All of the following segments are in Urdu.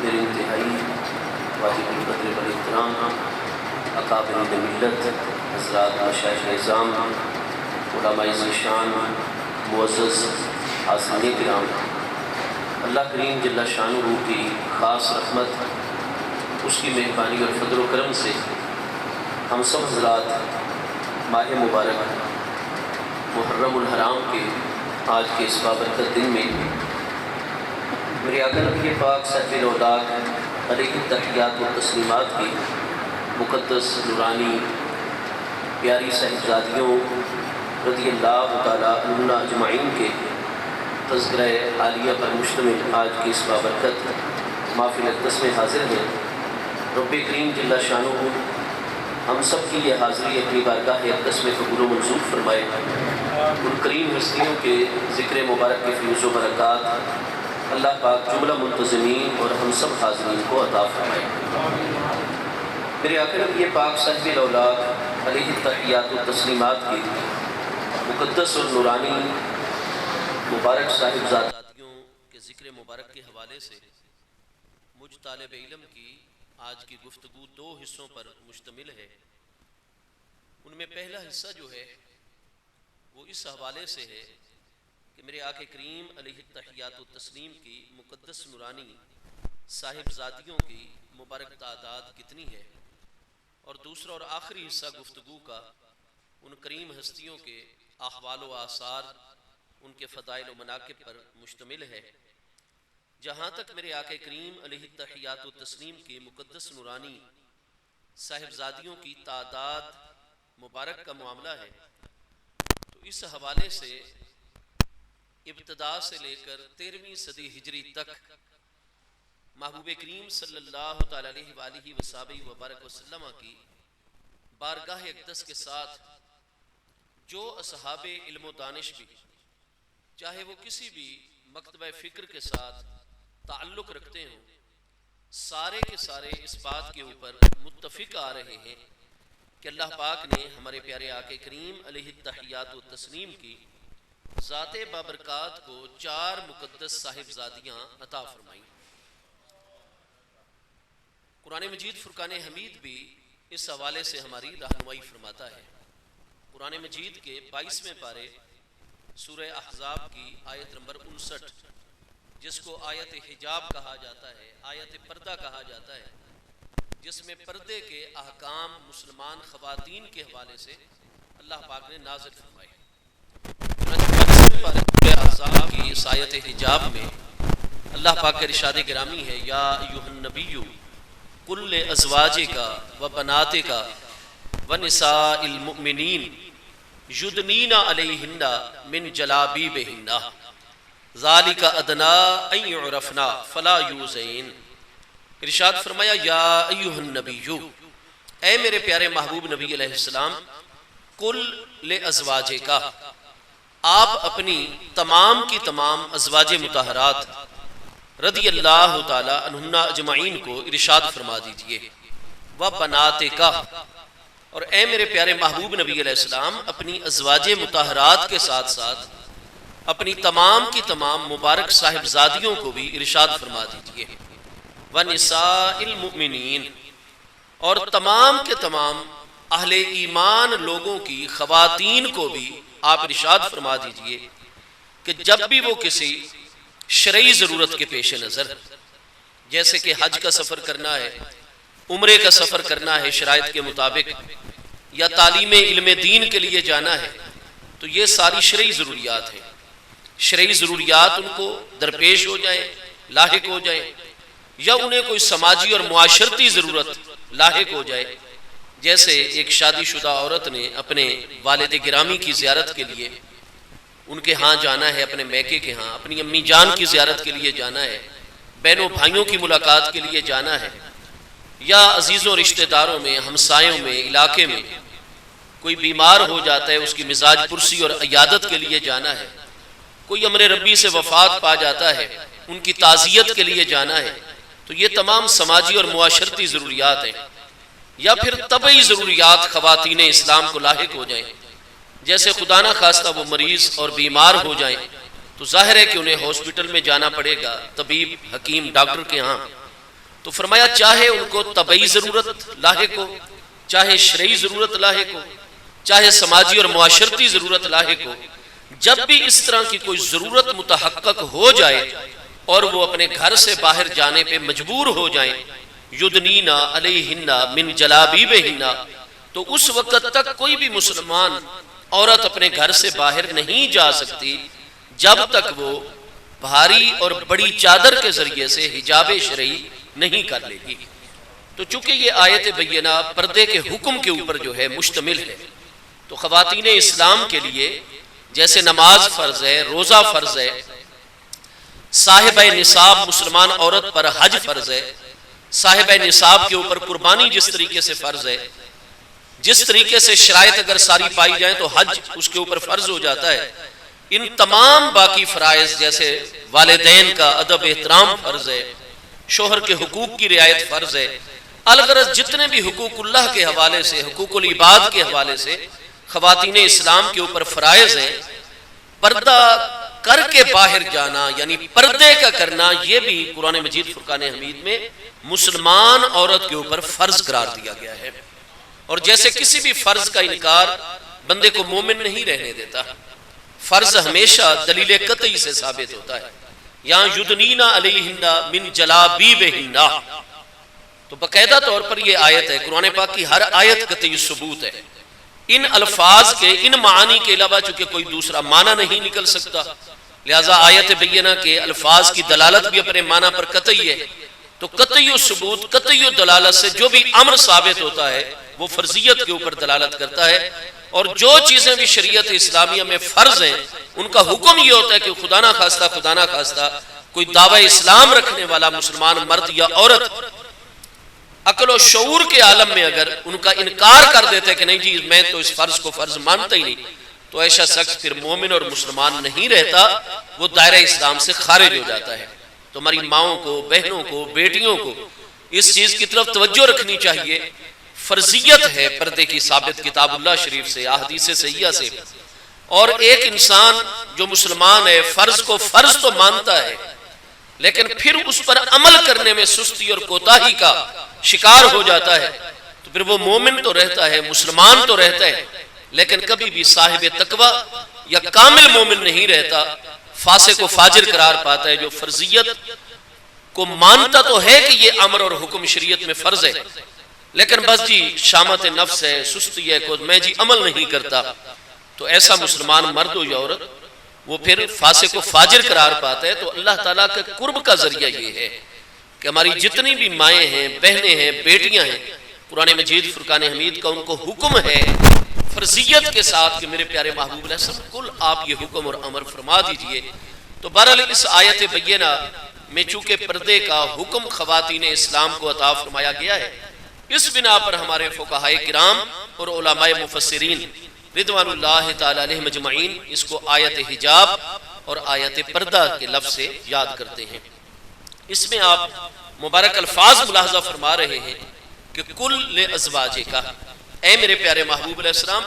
میرے انتہائی واجب القدر والاحترام اکابرین ملت حضرات مشائخ اعظام علماء ذیشان معزز حاضرین کرام، اللہ کریم جل شانہ کی خاص رحمت، اس کی مہربانی اور فضل و کرم سے ہم سب حضرات ماہ مبارک محرم الحرام کے آج کے اس بابرکت دن میں میرے آقا نبی پاک صاحب الاولاد علیہ التحیات و تسلیمات کی مقدس نورانی پیاری صاحبزادیوں رضی اللہ تعالیٰ عنہن اجمعین کے تذکرہ عالیہ پر مشتمل آج کی اس بابرکت محفل اقدس میں حاضر ہیں۔ رب کریم جل شانہ ہم سب کی یہ حاضری اپنی بارگاہ اقدس میں قبول و منظور فرمائے، ان کریم ہستیوں کے ذکر مبارک کے فیوز و برکات اللہ پاک جملہ منتظمین اور ہم سب حاضرین کو عطا فرمائے۔ میرے آقا نبی پاک صاحب الاولاد علیہ التحیات و تسلیمات کی مقدس اور نورانی مبارک صاحبزادیوں کے ذکر مبارک کے حوالے سے مجھ طالب علم کی آج کی گفتگو دو حصوں پر مشتمل ہے۔ ان میں پہلا حصہ جو ہے وہ اس حوالے سے ہے کہ میرے آقا کریم علیہ التحیات و تسلیم کی مقدس نورانی صاحبزادیوں کی مبارک تعداد کتنی ہے، اور دوسرا اور آخری حصہ گفتگو کا ان کریم ہستیوں کے احوال و آثار، ان کے فضائل و مناقب پر مشتمل ہے۔ جہاں تک میرے آقا کریم علیہ التحیات و تسلیم کی مقدس نورانی صاحبزادیوں کی تعداد مبارک کا معاملہ ہے، تو اس حوالے سے ابتدا سے لے کر 13ویں صدی ہجری تک محبوب کریم صلی اللہ تعالیٰ علیہ وآلہ وصحبہ وبارک وسلم کی بارگاہ اقدس کے ساتھ جو اصحاب علم و دانش بھی، چاہے وہ کسی بھی مکتبہ فکر کے ساتھ تعلق رکھتے ہوں، سارے کے سارے اس بات کے اوپر متفق آ رہے ہیں کہ اللہ پاک نے ہمارے پیارے آقا کریم علیہ التحیات و تسلیم کی ذات بابرکات کو 4 مقدس صاحبزادیاں عطا فرمائیں۔ قرآن مجید فرقان حمید بھی اس حوالے سے ہماری رہنمائی فرماتا ہے۔ قرآن مجید کے 22ویں پارے سورہ احزاب کی آیت نمبر 59، جس کو آیت حجاب کہا جاتا ہے، آیت پردہ کہا جاتا ہے، جس میں پردے کے احکام مسلمان خواتین کے حوالے سے اللہ پاک نے نازل فرمائے۔ سورہ احزاب کی اس آیت حجاب میں اللہ پاک کا ارشاد گرامی ہے، یا ایھا النبی قل لازواجک و بناتک و نساء المؤمنین یدنین علیہن من جلابیبہن ذالک ادنی ان یعرفن فلا یؤذین۔ ارشاد فرمایا، یا ایھا النبی، اے میرے پیارے محبوب نبی علیہ السلام، قل لازواجک، آپ اپنی تمام کی تمام ازواج مطہرات رضی اللہ تعالی عنہن اجمعین کو ارشاد فرما دیجئے، وَبَنَاتِكَ، اور اے میرے پیارے محبوب نبی علیہ السلام اپنی ازواج مطہرات کے ساتھ ساتھ اپنی تمام کی تمام مبارک صاحبزادیوں کو بھی ارشاد فرما دیجئے، وَنِسَاءِ الْمُؤْمِنِينَ، اور تمام کے تمام اہل ایمان لوگوں کی خواتین کو بھی آپ ارشاد فرما دیجئے کہ جب بھی وہ کسی شرعی ضرورت کے پیش نظر، جیسے کہ حج کا سفر کرنا ہے، عمرے کا سفر کرنا ہے شرائط کے مطابق، یا تعلیم علم دین کے لیے جانا ہے، تو یہ ساری شرعی ضروریات ہیں۔ شرعی ضروریات ان کو درپیش ہو جائیں، لاحق ہو جائیں، یا انہیں کوئی سماجی اور معاشرتی ضرورت لاحق ہو جائے، جیسے ایک شادی شدہ عورت نے اپنے والد گرامی کی زیارت کے لیے ان کے ہاں جانا ہے، اپنے میکے کے ہاں اپنی امی جان کی زیارت کے لیے جانا ہے، بہنوں بھائیوں کی ملاقات کے لیے جانا ہے، یا عزیزوں رشتہ داروں میں، ہمسایوں میں، علاقے میں کوئی بیمار ہو جاتا ہے، اس کی مزاج پرسی اور عیادت کے لیے جانا ہے، کوئی امر ربی سے وفات پا جاتا ہے، ان کی تعزیت کے لیے جانا ہے، تو یہ تمام سماجی اور معاشرتی ضروریات ہیں۔ یا پھر طبعی ضروریات خواتین اسلام کو لاحق ہو جائیں، جیسے خدا نہ خواستہ وہ مریض اور بیمار ہو جائیں تو ظاہر ہے کہ انہیں ہاسپٹل میں جانا پڑے گا، طبیب حکیم ڈاکٹر کے ہاں، تو فرمایا چاہے ان کو طبعی ضرورت لاحق ہو، چاہے شرعی ضرورت لاحق ہو، چاہے سماجی اور معاشرتی ضرورت لاحق ہو، جب بھی اس طرح کی کوئی ضرورت متحقق ہو جائے اور وہ اپنے گھر سے باہر جانے پہ مجبور ہو جائیں، یدنینا علیہن من جلابیبہن، تو اس وقت تک کوئی بھی مسلمان عورت اپنے گھر سے باہر نہیں جا سکتی جب تک وہ بھاری اور بڑی چادر کے ذریعے سے حجاب شرعی نہیں کر لے گی۔ تو چونکہ یہ آیت بینہ پردے کے حکم کے اوپر جو ہے مشتمل ہے، تو خواتین اسلام کے لیے جیسے نماز فرض ہے، روزہ فرض ہے، صاحبہ نصاب مسلمان عورت پر حج فرض ہے، صاحبہ نصاب کے اوپر قربانی جس طریقے سے فرض ہے، جس طریقے سے شرائط اگر ساری پائی جائیں تو حج اس کے اوپر فرض ہو جاتا ہے، ان تمام باقی فرائض جیسے والدین کا ادب احترام فرض ہے، شوہر کے حقوق کی رعایت فرض ہے، الغرض جتنے بھی حقوق اللہ کے حوالے سے، حقوق العباد کے حوالے سے خواتین اسلام کے اوپر فرائض ہیں، پردہ کر کے باہر جانا یعنی پردے کا کرنا، یہ بھی قرآن مجید فرقان حمید میں مسلمان عورت کے اوپر فرض قرار دیا گیا ہے۔ اور جیسے کسی بھی فرض کا انکار بندے کو مومن نہیں رہنے دیتا، فرض ہمیشہ دلیل قطعی سے ثابت ہوتا ہے۔ یہاں یدنینا علیہن من جلابیبہن، تو باقاعدہ طور پر یہ آیت ہے، قرآن پاک کی ہر آیت قطعی ثبوت ہے۔ ان الفاظ کے، ان معانی کے علاوہ چونکہ کوئی دوسرا معنی نہیں نکل سکتا، لہذا آیت بینہ کے الفاظ کی دلالت بھی اپنے معنی پر قطعی ہے۔ تو قطعی و ثبوت، قطعی و دلالت سے جو بھی امر ثابت ہوتا ہے وہ فرضیت کے اوپر دلالت کرتا ہے، اور جو چیزیں بھی شریعت اسلامیہ میں فرض ہیں ان کا حکم یہ ہوتا ہے کہ خدا نہ خواستہ کوئی دعوی اسلام رکھنے والا مسلمان مرد یا عورت عقل و شعور کے عالم میں اگر ان کا انکار کر دیتے کہ نہیں جی میں تو اس فرض کو فرض مانتا ہی نہیں، تو ایسا شخص پھر مومن اور مسلمان نہیں رہتا، وہ دائرہ اسلام سے خارج ہو جاتا ہے۔ تو ہماری ماؤں کو، بہنوں کو، بیٹیوں کو اس چیز کی طرف توجہ رکھنی چاہیے، فرضیت ہے پردے کی ثابت کتاب اللہ شریف سے، احادیث صحیحہ سے۔ اور ایک انسان جو مسلمان ہے فرض کو فرض تو مانتا ہے، لیکن پھر اس پر عمل کرنے میں سستی اور کوتاہی کا شکار ہو جاتا ہے، تو پھر وہ مومن تو رہتا ہے، مسلمان تو رہتا ہے، لیکن کبھی بھی صاحب تقوی یا کامل مومن نہیں رہتا، فاسق و فاجر قرار پاتا ہے، جو فرضیت کو مانتا تو ہے کہ یہ امر اور حکم شریعت میں فرض ہے، لیکن بس جی شامت نفس ہے، سستی ہے، میں جی عمل نہیں کرتا، تو ایسا مسلمان مرد ہو یا عورت وہ پھر فاسق و فاجر قرار پاتا ہے۔ تو اللہ تعالیٰ کے قرب کا ذریعہ یہ ہے کہ ہماری جتنی بھی مائیں ہیں، بہنیں ہیں، بیٹیاں ہیں، قرآن مجید فرقان حمید کا ان کو حکم ہے فرضیت کے ساتھ کہ میرے پیارے محبوب علیہ السلام کل آپ یہ حکم اور امر فرما دیجئے۔ تو بہرحال اس آیت بینہ میں چونکہ پردے کا حکم خواتین اسلام کو عطا فرمایا گیا ہے، اس بنا پر ہمارے فقہاء کرام اور علماء مفسرین رضوان اللہ تعالی علیہ مجمعین اس کو آیت حجاب اور آیت پردہ کے لفظ سے یاد کرتے ہیں۔ اس میں آپ مبارک الفاظ ملاحظہ فرما رہے ہیں کہ کل ازواج کا، اے میرے پیارے محبوب علیہ السلام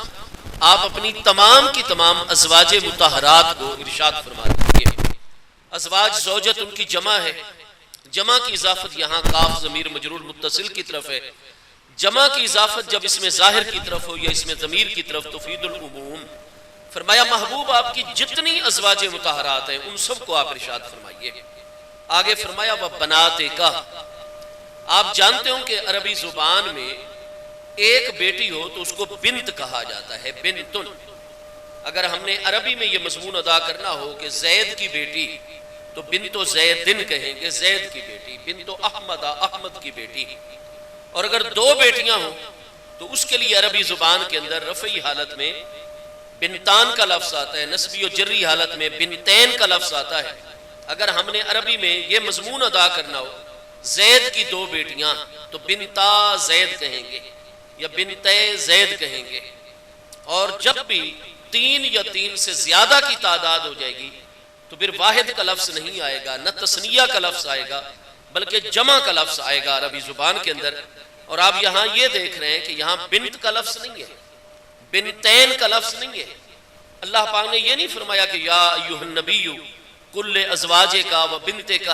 آپ اپنی تمام کی تمام ازواج مطہرات کو ارشاد فرما دیجئے۔ ازواج زوجت ان کی جمع ہے، جمع کی اضافت یہاں کاف ضمیر مجرور متصل کی طرف ہے، جمع کی اضافت جب اس میں ظاہر کی طرف ہو یا اس میں ضمیر کی طرف تفید العموم۔ فرمایا محبوب آپ کی جتنی ازواج مطہرات ہیں ان سب کو آپ ارشاد فرمائیے۔ آگے فرمایا وَبَنَاتِكَ، آپ جانتے ہوں کہ عربی زبان میں ایک بیٹی ہو تو اس کو بنت کہا جاتا ہے، بنتن۔ اگر ہم نے عربی میں یہ مضمون ادا کرنا ہو کہ زید کی بیٹی تو بنت زیدن کہیں گے، زید کی بیٹی، بنت احمد، احمد کی بیٹی۔ اور اگر دو بیٹیاں ہوں تو اس کے لیے عربی زبان کے اندر رفعی حالت میں بنتان کا لفظ آتا ہے، نسبی و جری حالت میں بنتین کا لفظ آتا ہے۔ اگر ہم نے عربی میں یہ مضمون ادا کرنا ہو زید کی دو بیٹیاں تو بنتا زید کہیں گے یا بنتے زید کہیں گے۔ اور جب بھی تین یا تین سے زیادہ کی تعداد ہو جائے گی تو پھر واحد کا لفظ نہیں آئے گا، نہ تثنیہ کا لفظ آئے گا بلکہ جمع کا لفظ آئے گا عربی زبان کے اندر۔ اور آپ یہاں یہ دیکھ رہے ہیں کہ یہاں بنت کا لفظ نہیں ہے، بنتین کا لفظ نہیں ہے۔ اللہ پاک نے یہ نہیں فرمایا کہ یا ایھا النبی کل ازواجک و بنتک،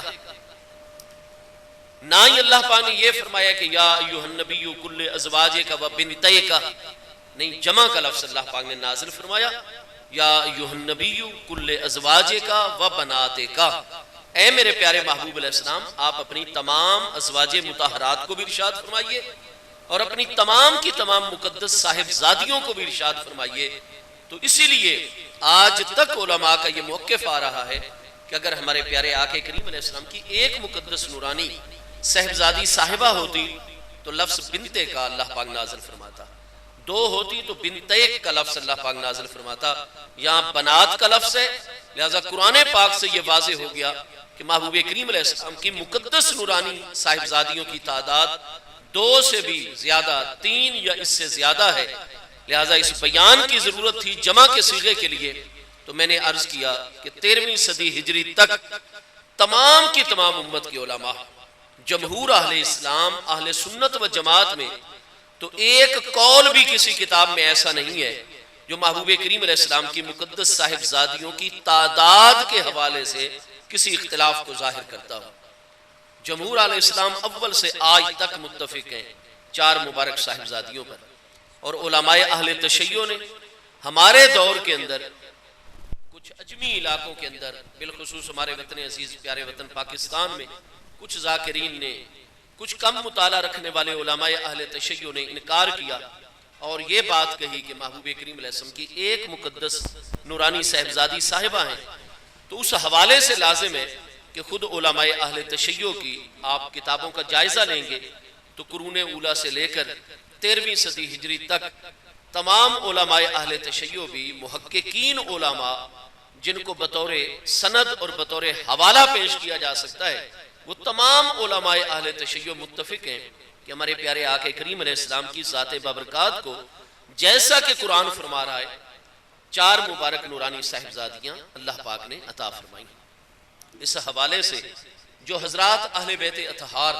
نہ ہی اللہ پاک نے یہ فرمایا کہ یا ایھا النبی کل ازواجک و بنتیک، نہیں، جمع کا لفظ اللہ پاک نے نازل فرمایا، یا ایھا النبی کل ازواجک و بناتک، اے میرے پیارے محبوب علیہ السلام آپ اپنی تمام ازواج مطہرات کو بھی ارشاد فرمائیے اور اپنی تمام کی تمام مقدس صاحبزادیوں کو بھی ارشاد فرمائیے۔ تو اسی لیے آج تک علماء کا یہ موقف آ رہا ہے کہ اگر ہمارے پیارے آقا کریم علیہ السلام کی ایک مقدس نورانی صاحبزادی صاحبہ ہوتی تو لفظ بنتے کا اللہ پاک نازل فرماتا، دو ہوتی تو بنتیک کا لفظ اللہ پاک نازل فرماتا، یہاں بنات کا لفظ ہے، لہذا قرآن پاک سے یہ واضح ہو گیا کہ محبوب کریم علیہ السلام کی مقدس نورانی صاحبزادیوں کی تعداد 2 سے بھی زیادہ، 3 یا اس سے زیادہ ہے، لہذا اس بیان کی ضرورت تھی جمع کے صیغے کے لیے۔ تو میں نے عرض کیا کہ 13ویں صدی ہجری تک تمام کی تمام امت کے علماء، جمہور اہل اسلام، اہل سنت و جماعت میں تو ایک قول بھی کسی کتاب میں ایسا نہیں ہے جو محبوب کریم علیہ السلام کی مقدس صاحبزادیوں کی تعداد کے حوالے سے کسی اختلاف کو ظاہر کرتا ہو۔ جمہور علیہ السلام اول سے آج تک متفق ہیں 4 مبارک صاحبزادیوں پر، اور علماء اہل تشیع نے ہمارے دور کے اندر کچھ اجمی علاقوں کے اندر، بالخصوص ہمارے وطن عزیز پیارے وطن پاکستان میں، کچھ ذاکرین نے، کچھ کم مطالعہ رکھنے والے علماء اہل تشیع نے انکار کیا اور یہ بات کہی کہ محبوب کریم علیہ السلام کی ایک مقدس نورانی صاحبزادی صاحبہ ہیں۔ تو اس حوالے سے لازم ہے کہ خود علماء اہل تشیع کی آپ کتابوں کا جائزہ لیں گے تو قرون اولیٰ سے لے کر 13ویں صدی ہجری تک تمام علماء اہل تشیع بھی محققین علماء جن کو بطور سند اور بطور حوالہ پیش کیا جا سکتا ہے، وہ تمام علماء اہل تشیع متفق ہیں کہ ہمارے پیارے آقا کریم علیہ السلام کی ذات بابرکات کو جیسا کہ قرآن فرما رہا ہے 4 مبارک نورانی صاحبزادیاں اللہ پاک نے عطا فرمائیں۔ اس حوالے سے جو حضرات اہل بیت اطہار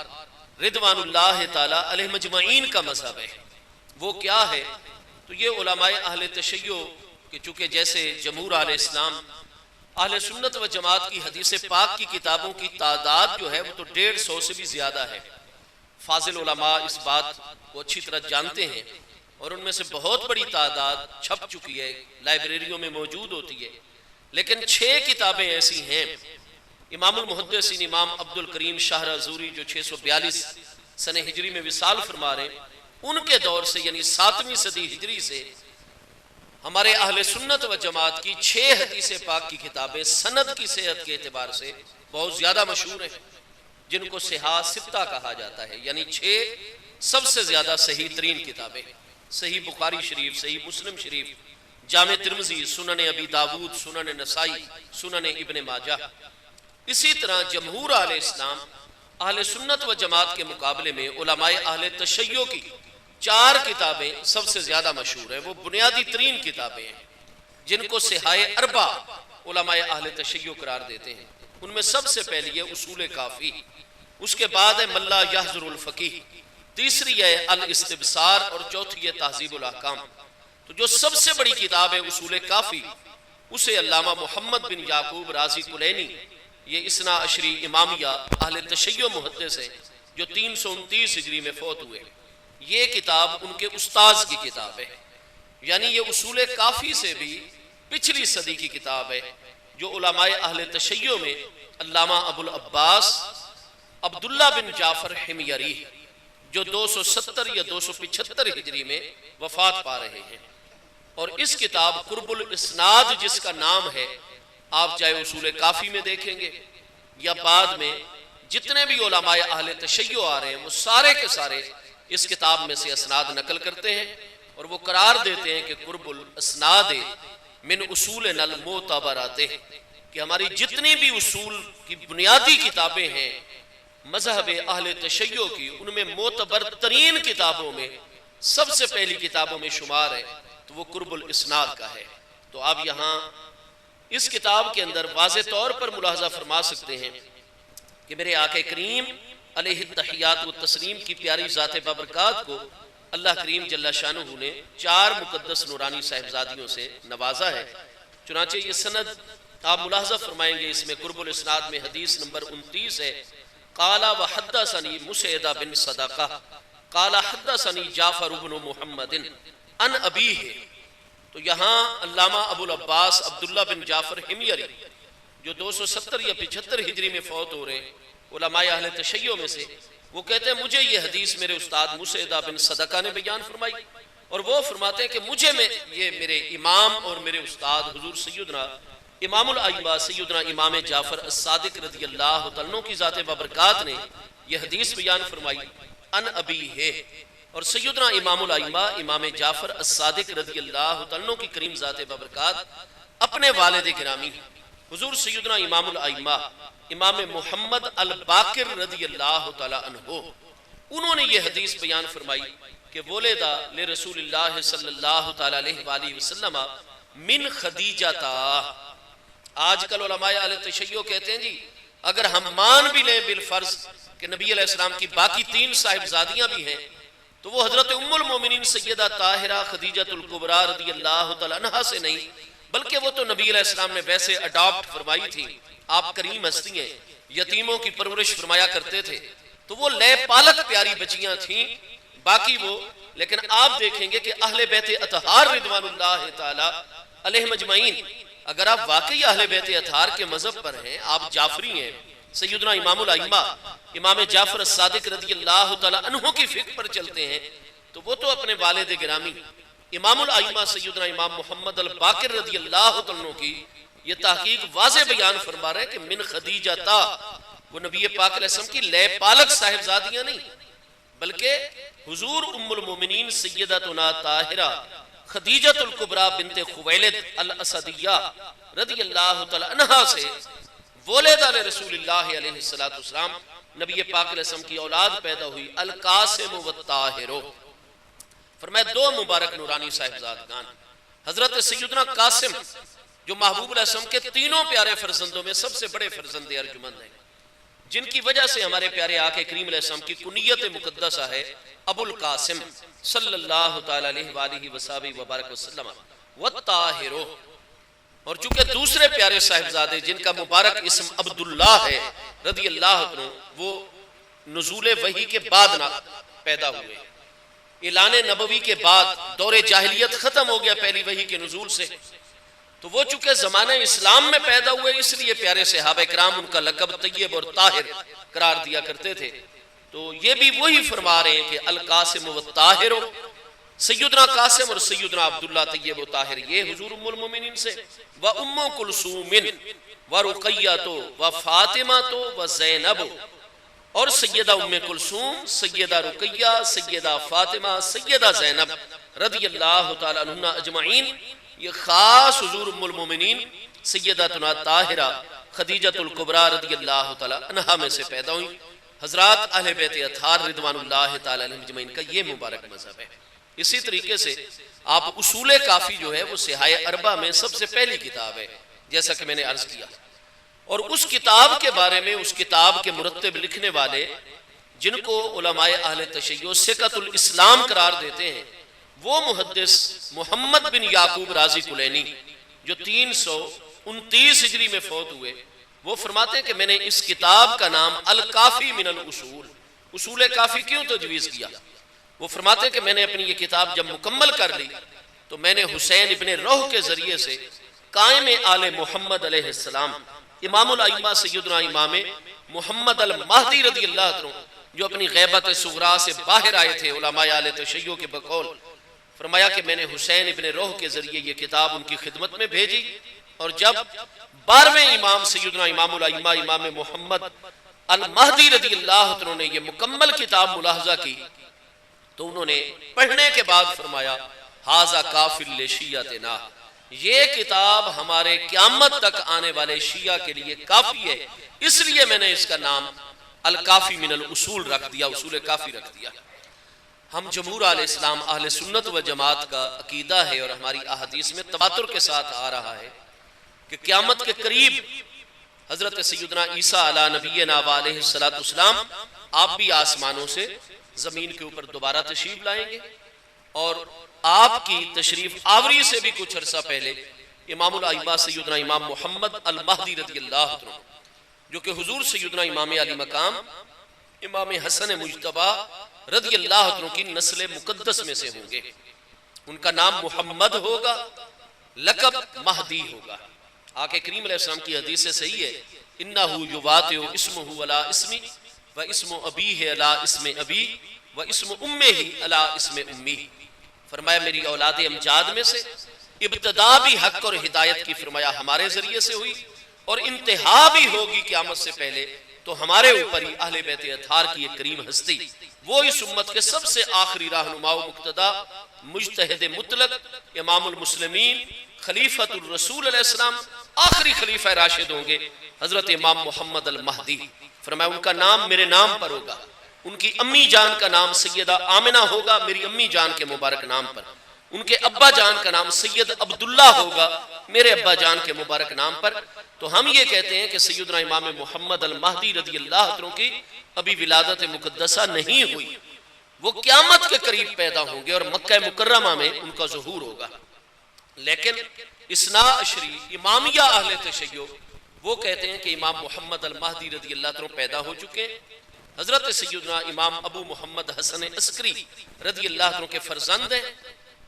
رضوان اللہ تعالی علیہ مجمعین کا مذہب ہے وہ کیا ہے؟ تو یہ علماء اہل تشیع کہ چونکہ جیسے جمہور اہل اسلام، اہل سنت و جماعت کی حدیث پاک کی کتابوں کی تعداد جو ہے وہ تو 150 سے بھی زیادہ ہے، فاضل علماء اس بات کو اچھی طرح جانتے ہیں، اور ان میں سے بہت بڑی تعداد چھپ چکی ہے، لائبریریوں میں موجود ہوتی ہے، لیکن 6 کتابیں ایسی ہیں۔ امام المحدثین امام عبد الکریم شاہ رازوری جو 642 سنہ ہجری میں وصال فرما رہے ہیں، ان کے دور سے یعنی 7ویں صدی ہجری سے ہمارے اہل سنت و جماعت کی 6 حدیث پاک کی کتابیں سند کی صحت کے اعتبار سے بہت زیادہ مشہور ہیں، جن کو صحاح ستہ کہا جاتا ہے، یعنی 6 سب سے زیادہ صحیح ترین کتابیں، صحیح بخاری شریف، صحیح مسلم شریف، جامع ترمذی، سنن ابی داود، سنن نسائی، سنن ابن ماجہ۔ اسی طرح جمہور اہل اسلام اہل سنت و جماعت کے مقابلے میں علماء اہل تشیع کی 4 کتابیں سب سے زیادہ مشہور ہیں، وہ بنیادی ترین کتابیں ہیں جن کو صحاح اربع علماء اہل تشیع قرار دیتے ہیں۔ ان میں سب سے پہلی ہے اصول کافی، اس کے بعد ہے من لا یحضر الفقیہ، تیسری ہے الاستبصار، اور چوتھی ہے تہذیب الاحکام۔ تو جو سب سے بڑی کتاب ہے اصول کافی، اسے علامہ محمد بن یعقوب رازی کلینی، یہ اثنا عشری امامیہ اہل تشیع محدث ہیں جو 329 ہجری میں فوت ہوئے، یہ کتاب ان کے استاذ کی کتاب ہے، یعنی یہ اصول کافی سے بھی پچھلی صدی کی کتاب ہے، جو علماء اہل تشیع میں علامہ ابو العباس عبداللہ بن جعفر حمیری جو 270 یا 275 ہجری میں وفات پا رہے ہیں، اور اس کتاب قرب الاسناد جس کا نام ہے، آپ چاہے اصول کافی میں دیکھیں گے یا بعد میں جتنے بھی علماء اہل تشیع آ رہے ہیں وہ سارے کے سارے اس کتاب میں سے اسناد نقل کرتے ہیں، اور وہ قرار دیتے ہیں کہ قرب الاسناد من اصولنا المعتبرات، کہ ہماری جتنی بھی اصول کی بنیادی کتابیں ہیں مذہب اہل تشیع کی، ان میں معتبر ترین کتابوں میں سب سے پہلی کتابوں میں شمار ہے تو وہ قرب الاسناد کا ہے۔ تو آپ یہاں اس کتاب کے اندر واضح طور پر ملاحظہ فرما سکتے ہیں کہ میرے آقا کریم علیہ التحیات و تسلیم کی پیاری ذات بابرکات کو اللہ کریم جل شانہ نے 4 مقدس نورانی صاحبزادیوں سے نوازا ہے۔ چنانچہ یہ سند آپ ملاحظہ فرمائیں گے، اس میں قرب الاسناد میں حدیث نمبر 29 ہے، قال وحدثني مسعد بن صدقہ قال حدثني جعفر بن محمد عن ابیہ. تو یہاں علامہ ابو العباس عبداللہ بن جعفر حمیری جو 270 یا 75 ہجری میں فوت ہو رہے ہیں علماء اہل تشیع میں سے، وہ کہتے ہیں مجھے یہ حدیث میرے استاد مسعدہ بن صدقہ نے بیان فرمائی، اور وہ فرماتے ہیں کہ مجھے یہ میرے امام اور میرے استاد حضور سیدنا امام الائمہ سیدنا امام جعفر الصادق رضی اللہ عنہ کی ذات بابرکات نے یہ حدیث بیان فرمائی ان ابی ہے. اور سیدنا امام الائمہ امام جعفر الصادق رضی اللہ عنہ کی کریم ذات بابرکات اپنے والد گرامی حضور سیدنا امام الائمہ امام محمد الباقر رضی اللہ تعالی عنہ، انہوں نے یہ حدیث بیان فرمائی کہ ولدا لرسول اللہ صلی اللہ تعالی علیہ وآلہ وسلم من خدیجہ تا. آج کل علماء اہل تشیع کہتے ہیں جی اگر ہم مان بھی لیں بالفرض کہ نبی علیہ السلام کی باقی 3 صاحبزادیاں بھی ہیں تو وہ حضرت ام المومنین سیدہ طاہرہ خدیجۃ الکبریٰ رضی اللہ تعالی عنہا سے نہیں، بلکہ وہ تو نبی علیہ السلام نے ویسے اڈاپٹ فرمائی تھی. آپ کریم ہستی ہیں، یتیموں کی پرورش فرمایا کرتے تھے، تو وہ لے پالک پیاری بچیاں تھیں باقی وہ. لیکن آپ دیکھیں گے کہ اہل بیت اطہار رضوان اللہ تعالی علیہم اجمعین، اگر آپ واقعی اہل بیت اطہار کے مذہب پر ہیں، آپ جعفری ہیں، سیدنا امام الائمہ امام جعفر الصادق رضی اللہ تعالی عنہ کی فکر پر چلتے ہیں، تو وہ تو اپنے والد گرامی امام الائمہ سیدنا امام محمد الباقر رضی اللہ عنہ کی یہ تحقیق واضح بیان فرما رہے ہیں کہ من خدیجہ تا، وہ نبی پاک علیہ السلام کی لے پالک صاحبزادیاں نہیں، بلکہ حضور ام المومنین سیدتنا طاہرہ خدیجۃ الکبریٰ بنت خویلد الاسدیہ رضی اللہ تعالی عنہا سے ولدہ رسول اللہ علیہ السلام نبی پاک علیہ السلام کی اولاد پیدا ہوئی القاسم والطاہر. فرمایا 2 مبارک نورانی صاحبزادگان حضرت سیدنا قاسم جو محبوب علیہ السلام کے 3 پیارے فرزندوں میں سب سے بڑے فرزند ارجمند ہیں، جن کی وجہ سے ہمارے پیارے آقا کریم علیہ السلام کی کنیت مقدسہ ہے ابو القاسم صلی اللہ تعالی علیہ وآلہ وسلم وبارک وسلم والطاہر. اور چونکہ دوسرے پیارے صاحبزادے جن کا مبارک اسم عبداللہ ہے رضی اللہ عنہ، وہ نزول وحی کے بعد پیدا ہوئے، اعلان نبوی کے بعد دور جاہلیت ختم ہو گیا پہلی وحی کے نزول سے، تو وہ چونکہ زمانہ اسلام میں پیدا ہوئے اس لیے پیارے صحابہ کرام ان کا لقب طیب اور طاہر قرار دیا کرتے تھے. تو یہ بھی وہی فرما رہے ہیں کہ القاسم والطاہر، سیدنا قاسم اور سیدنا عبداللہ طیب و طاہر یہ حضور ام المومنین سے، و ام کلثوم و رقیہ و فاطمہ و زینب، اور سیدہ ام کلثوم، سیدہ رقیہ، سیدہ فاطمہ، سیدہ زینب رضی اللہ تعالی عنہ اجمعین، یہ خاص حضور ام المومنین سیدتنا طاہرہ خدیجۃ الکبریٰ رضی اللہ تعالی عنہا میں سے پیدا ہوئی. حضرات اہل بیت اطہار رضوان اللہ تعالی علیہم اجمعین کا یہ مبارک مذہب ہے. اسی طریقے سے آپ اصول کافی جو ہے وہ صحاح اربع میں سب سے پہلی کتاب ہے جیسا کہ میں نے عرض کیا، اور اس کتاب کے بارے میں اس کتاب کے مرتب لکھنے والے جن کو علماء اہل تشیع ثقۃ الاسلام قرار دیتے ہیں وہ محدث محمد بن یعقوب رازی کلینی جو 329 ہجری میں فوت ہوئے، وہ فرماتے ہیں کہ میں نے اس کتاب کا نام الکافی من الاصول، اصول کافی کیوں تجویز کیا؟ وہ فرماتے ہیں کہ میں نے اپنی یہ کتاب جب مکمل کر لی تو میں نے حسین ابن روح کے ذریعے سے قائم آل محمد علیہ السلام امام الائمہ سیدنا امام محمد المہدی رضی اللہ عنہ جو اپنی غیبت صغرا سے باہر آئے تھے علماء اہل تشیع کے بقول، فرمایا کہ میں نے حسین ابن روح کے ذریعے یہ کتاب ان کی خدمت میں بھیجی، اور جب 12ویں امام سیدنا امام الائمہ امام محمد المہدی رضی اللہ عنہ نے یہ مکمل کتاب ملاحظہ کی تو انہوں نے پڑھنے کے بعد فرمایا ھذا کافی لشیعتنا، یہ کتاب ہمارے قیامت تک آنے والے شیعہ کے لیے کافی ہے، اس لیے میں نے اس کا نام الکافی من الاصول رکھ دیا، اصول کافی رکھ دیا. ہم جمہور اہل اسلام اہل سنت و جماعت کا عقیدہ ہے اور ہماری احادیث میں تواتر کے ساتھ آ رہا ہے کہ قیامت کے قریب حضرت سیدنا عیسیٰ علی نبینا علیہ السلام آپ بھی آسمانوں سے زمین کے اوپر دوبارہ تشریف لائیں گے، اور آپ کی تشریف آوری سے بھی کچھ عرصہ پہلے امام الائمہ سیدنا امام محمد المہدی رضی اللہ عنہ جو کہ حضور سیدنا امام علی مقام امام حسن مجتبی رضی اللہ عنہ کی نسل مقدس میں سے ہوں گے. ان کا نام محمد ہوگا، لقب مہدی ہوگا. آقا کریم علیہ السلام کی حدیث سے صحیح ہے، انہو یواطئ اسمہ علی اسمی و اسم ابیہ علی اسم ابی و اسم امہ علی اسم امی. فرمایا میری اولاد امجاد میں سے ابتدا بھی حق اور ہدایت کی فرمایا ہمارے ذریعے سے ہوئی، اور انتہا بھی ہوگی قیامت سے پہلے تو ہمارے اوپر ہی اہل بیت اطہار کی ایک کریم ہستی، وہ اس امت کے سب سے آخری رہنما و مقتدا، مجتہد مطلق، امام المسلمین، خلیفۃ الرسول علیہ السلام، آخری خلیفہ راشد ہوں گے حضرت امام محمد المہدی. فرمایا ان کا نام میرے نام پر ہوگا، ان کی امی جان کا نام سیدہ آمنہ ہوگا میری امی جان کے مبارک نام پر، ان کے ابا جان کا نام سید عبداللہ ہوگا میرے ابا جان کے مبارک نام پر. تو ہم یہ کہتے ہیں کہ سیدنا امام محمد المہدی رضی اللہ عنہ کی ابھی ولادت مقدسہ نہیں ہوئی، وہ قیامت کے قریب پیدا ہوں گے اور مکہ مکرمہ میں ان کا ظہور ہوگا. لیکن اثنا عشری امامیہ اہل تشیع وہ کہتے ہیں کہ امام محمد المہدی رضی اللہ عنہ پیدا ہو چکے ہیں. حضرت سیدنا امام ابو محمد حسن عسکری رضی اللہ عنہ کے فرزند ہیں.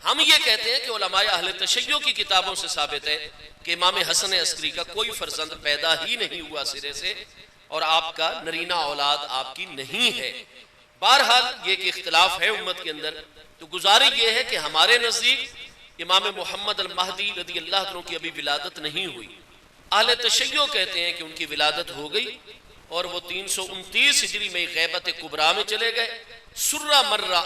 ہم یہ کہتے ہیں کہ علماء اہل تشیع کی کتابوں سے ثابت ہے کہ امام حسن عسکری کا کوئی فرزند پیدا ہی نہیں ہوا سرے سے، اور آپ کا نرینہ اولاد آپ کی نہیں ہے. بہرحال یہ ایک اختلاف ہے امت کے اندر. تو گزارش یہ ہے کہ ہمارے نزدیک امام محمد المہدی رضی اللہ عنہ کی ابھی ولادت نہیں ہوئی. اہل تشیع کہتے ہیں کہ ان کی ولادت ہو گئی، اور وہ 329 ہجری میں غیبت کبریٰ میں چلے گئے. سرہ مرہ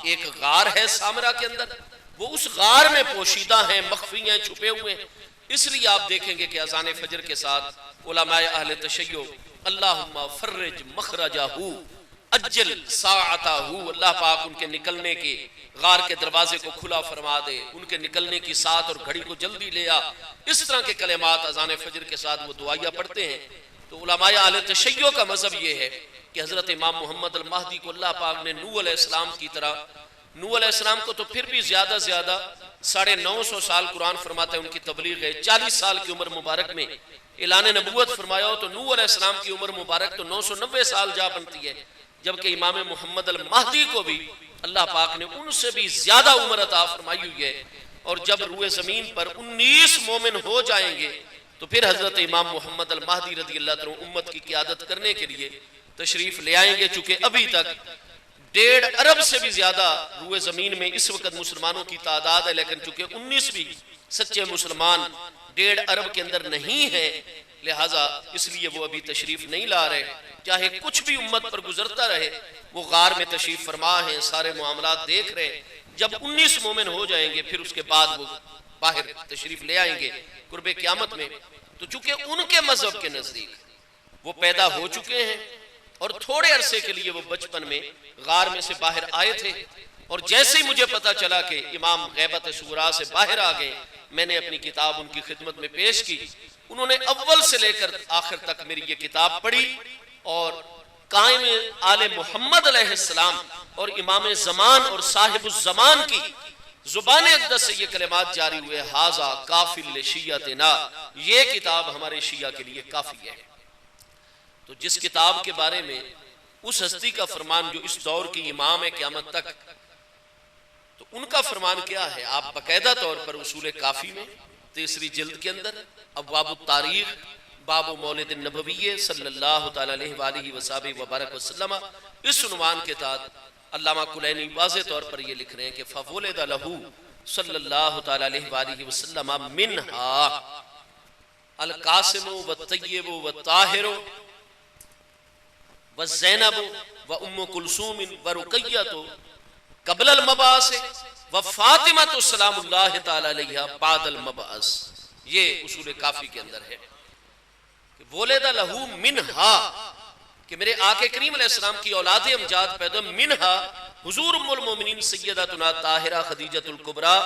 ایک غار ہے سامرہ کے اندر، وہ اس غار میں پوشیدہ ہیں، مخفی ہیں، چھپے ہوئے ہیں. اس لیے آپ دیکھیں گے کہ اذان فجر کے ساتھ علماء اہل تشیع اللہم فرج مخرجہ اجل ساعتہ، اللہ پاک ان کے نکلنے کے غار کے دروازے کو کھلا فرما دے، ان کے نکلنے کی ساعت اور گھڑی کو جلدی لے آ. اس طرح کے کلمات اذان فجر کے ساتھ وہ دعائیہ پڑھتے ہیں. تو علماء اہل تشیع کا مذہب یہ ہے کہ حضرت امام محمد المہدی کو اللہ پاک نے نوح علیہ السلام کی طرح، نوح علیہ السلام کو تو پھر بھی زیادہ 950 سال قرآن فرماتا ہے ان کی تبلیغ ہے، 40 سال کی عمر مبارک میں اعلان نبوت فرمایا ہو، تو نوح علیہ السلام کی عمر مبارک تو 990 سال جا بنتی ہے، جبکہ امام محمد المہدی کو بھی اللہ پاک نے ان سے بھی زیادہ عمر عطا فرمائی ہوئی ہے. اور جب روئے زمین پر 19 مومن ہو جائیں گے تو پھر حضرت امام محمد المہدی رضی اللہ عنہ امت کی قیادت کرنے کے لیے تشریف لے آئیں گے. چونکہ ابھی تک 1.5 ارب سے بھی زیادہ روئے زمین میں اس وقت مسلمانوں کی تعداد ہے، لیکن چونکہ 19 بھی سچے مسلمان 1.5 ارب کے اندر نہیں ہیں، لہٰذا اس لیے وہ ابھی تشریف نہیں لا رہے. چاہے کچھ بھی امت پر گزرتا رہے، وہ غار میں تشریف فرما ہیں، سارے معاملات دیکھ رہے ہیں. جب 19 مومن ہو جائیں گے پھر اس کے بعد وہ باہر تشریف لے آئیں گے قرب قیامت میں. تو چونکہ ان کے مذہب کے نزدیک وہ پیدا ہو چکے ہیں، اور تھوڑے عرصے کے لیے وہ بچپن میں غار میں سے باہر آئے تھے، اور جیسے ہی مجھے پتا چلا کہ امام غیبت صغریٰ سے باہر آ گئے، میں نے اپنی کتاب ان کی خدمت میں پیش کی. انہوں نے اول سے لے کر آخر تک میری یہ کتاب پڑھی، اور قائم آل محمد علیہ السلام اور امام زمان اور صاحب الزمان کی زبان اقدس سے یہ کلمات جاری ہوئے، ھذا کافی لشیعتنا، یہ کتاب ہمارے شیعہ کے لیے کافی ہے. تو جس کتاب کے بارے میں اس ہستی کا فرمان جو اس دور کی امام ہے قیامت تک، تو ان کا فرمان کیا ہے؟ آپ باقاعدہ طور پر اصول کافی میں 3 جلد کے اندر ابواب التاریخ باب مولد النبوی صلی اللہ تعالی علیہ وآلہ وصحبہ وبارک وسلم، اس عنوان کے تحت علامہ کلینی واضح طور پر یہ لکھ رہے ہیں کہ فَوُلِدَ لَهُ صلی اللہ تعالی علیہ وآلہ وسلم منہا القاسم والطیب والطاہر والزینب وام کلثوم ورقیۃ قبل المبعث وفاطمہ سلام اللہ تعالی علیہ بعد المبعث. یہ اصول کافی کے اندر ہے کہ وُلِدَ لَهُ منہا، کہ میرے آقا کریم علیہ السلام کی اولاد امجاد پیدا منہا حضور ام المومنین سیدتنا طاہرہ خدیجۃ الکبریٰ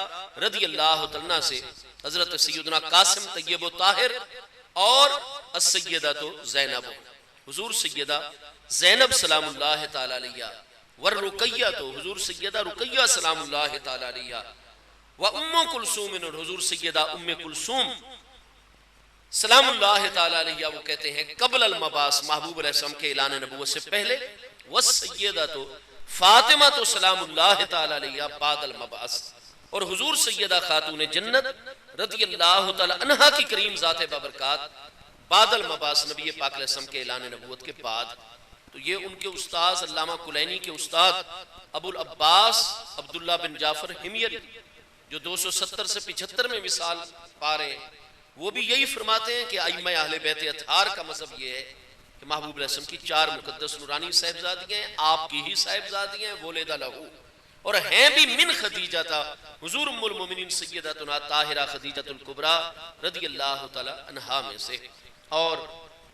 رضی اللہ عنہا سے حضرت سیدنا قاسم طیب و طاہر اور السیدۃ زینب، حضور سیدہ زینب سلام اللہ تعالی علیہ، والرقیۃ حضور سیدہ رقیہ سلام اللہ تعالی علیہ، وام کلثوم اور حضور سیدہ ام کلثوم سلام اللہ تعالیٰ علیہ وہ کہتے ہیں قبل المبعث محبوب علیہ السلام کے اعلان نبوت سے پہلے، والسیدہ فاطمہ تو سلام اللہ تعالیٰ علیہ بعد المبعث، اور حضور سیدہ خاتون جنت رضی اللہ تعالیٰ عنہا کی کریم ذات بابرکات بعد المبعث نبی پاک علیہ السلام کے اعلان نبوت کے بعد۔ تو یہ ان کے استاذ علامہ کلینی کے استاد ابو العباس عبداللہ بن جعفر حمیری جو 270 سے 75 میں وصال پا رہے ہیں، وہ بھی یہی فرماتے ہیں کہ ائمہ اہل بیت اطہار کا مذہب یہ ہے کہ محبوب علیہ السلام کی 4 مقدس نورانی صاحبزادیاں ہیں، آپ کی ہی صاحبزادیاں ہیں، ولد لہو، اور ہیں بھی من خدیجہ تا حضور ام المومنین سیدتنا طاہرہ خدیجۃ الکبریٰ رضی اللہ تعالی عنہا میں سے۔ اور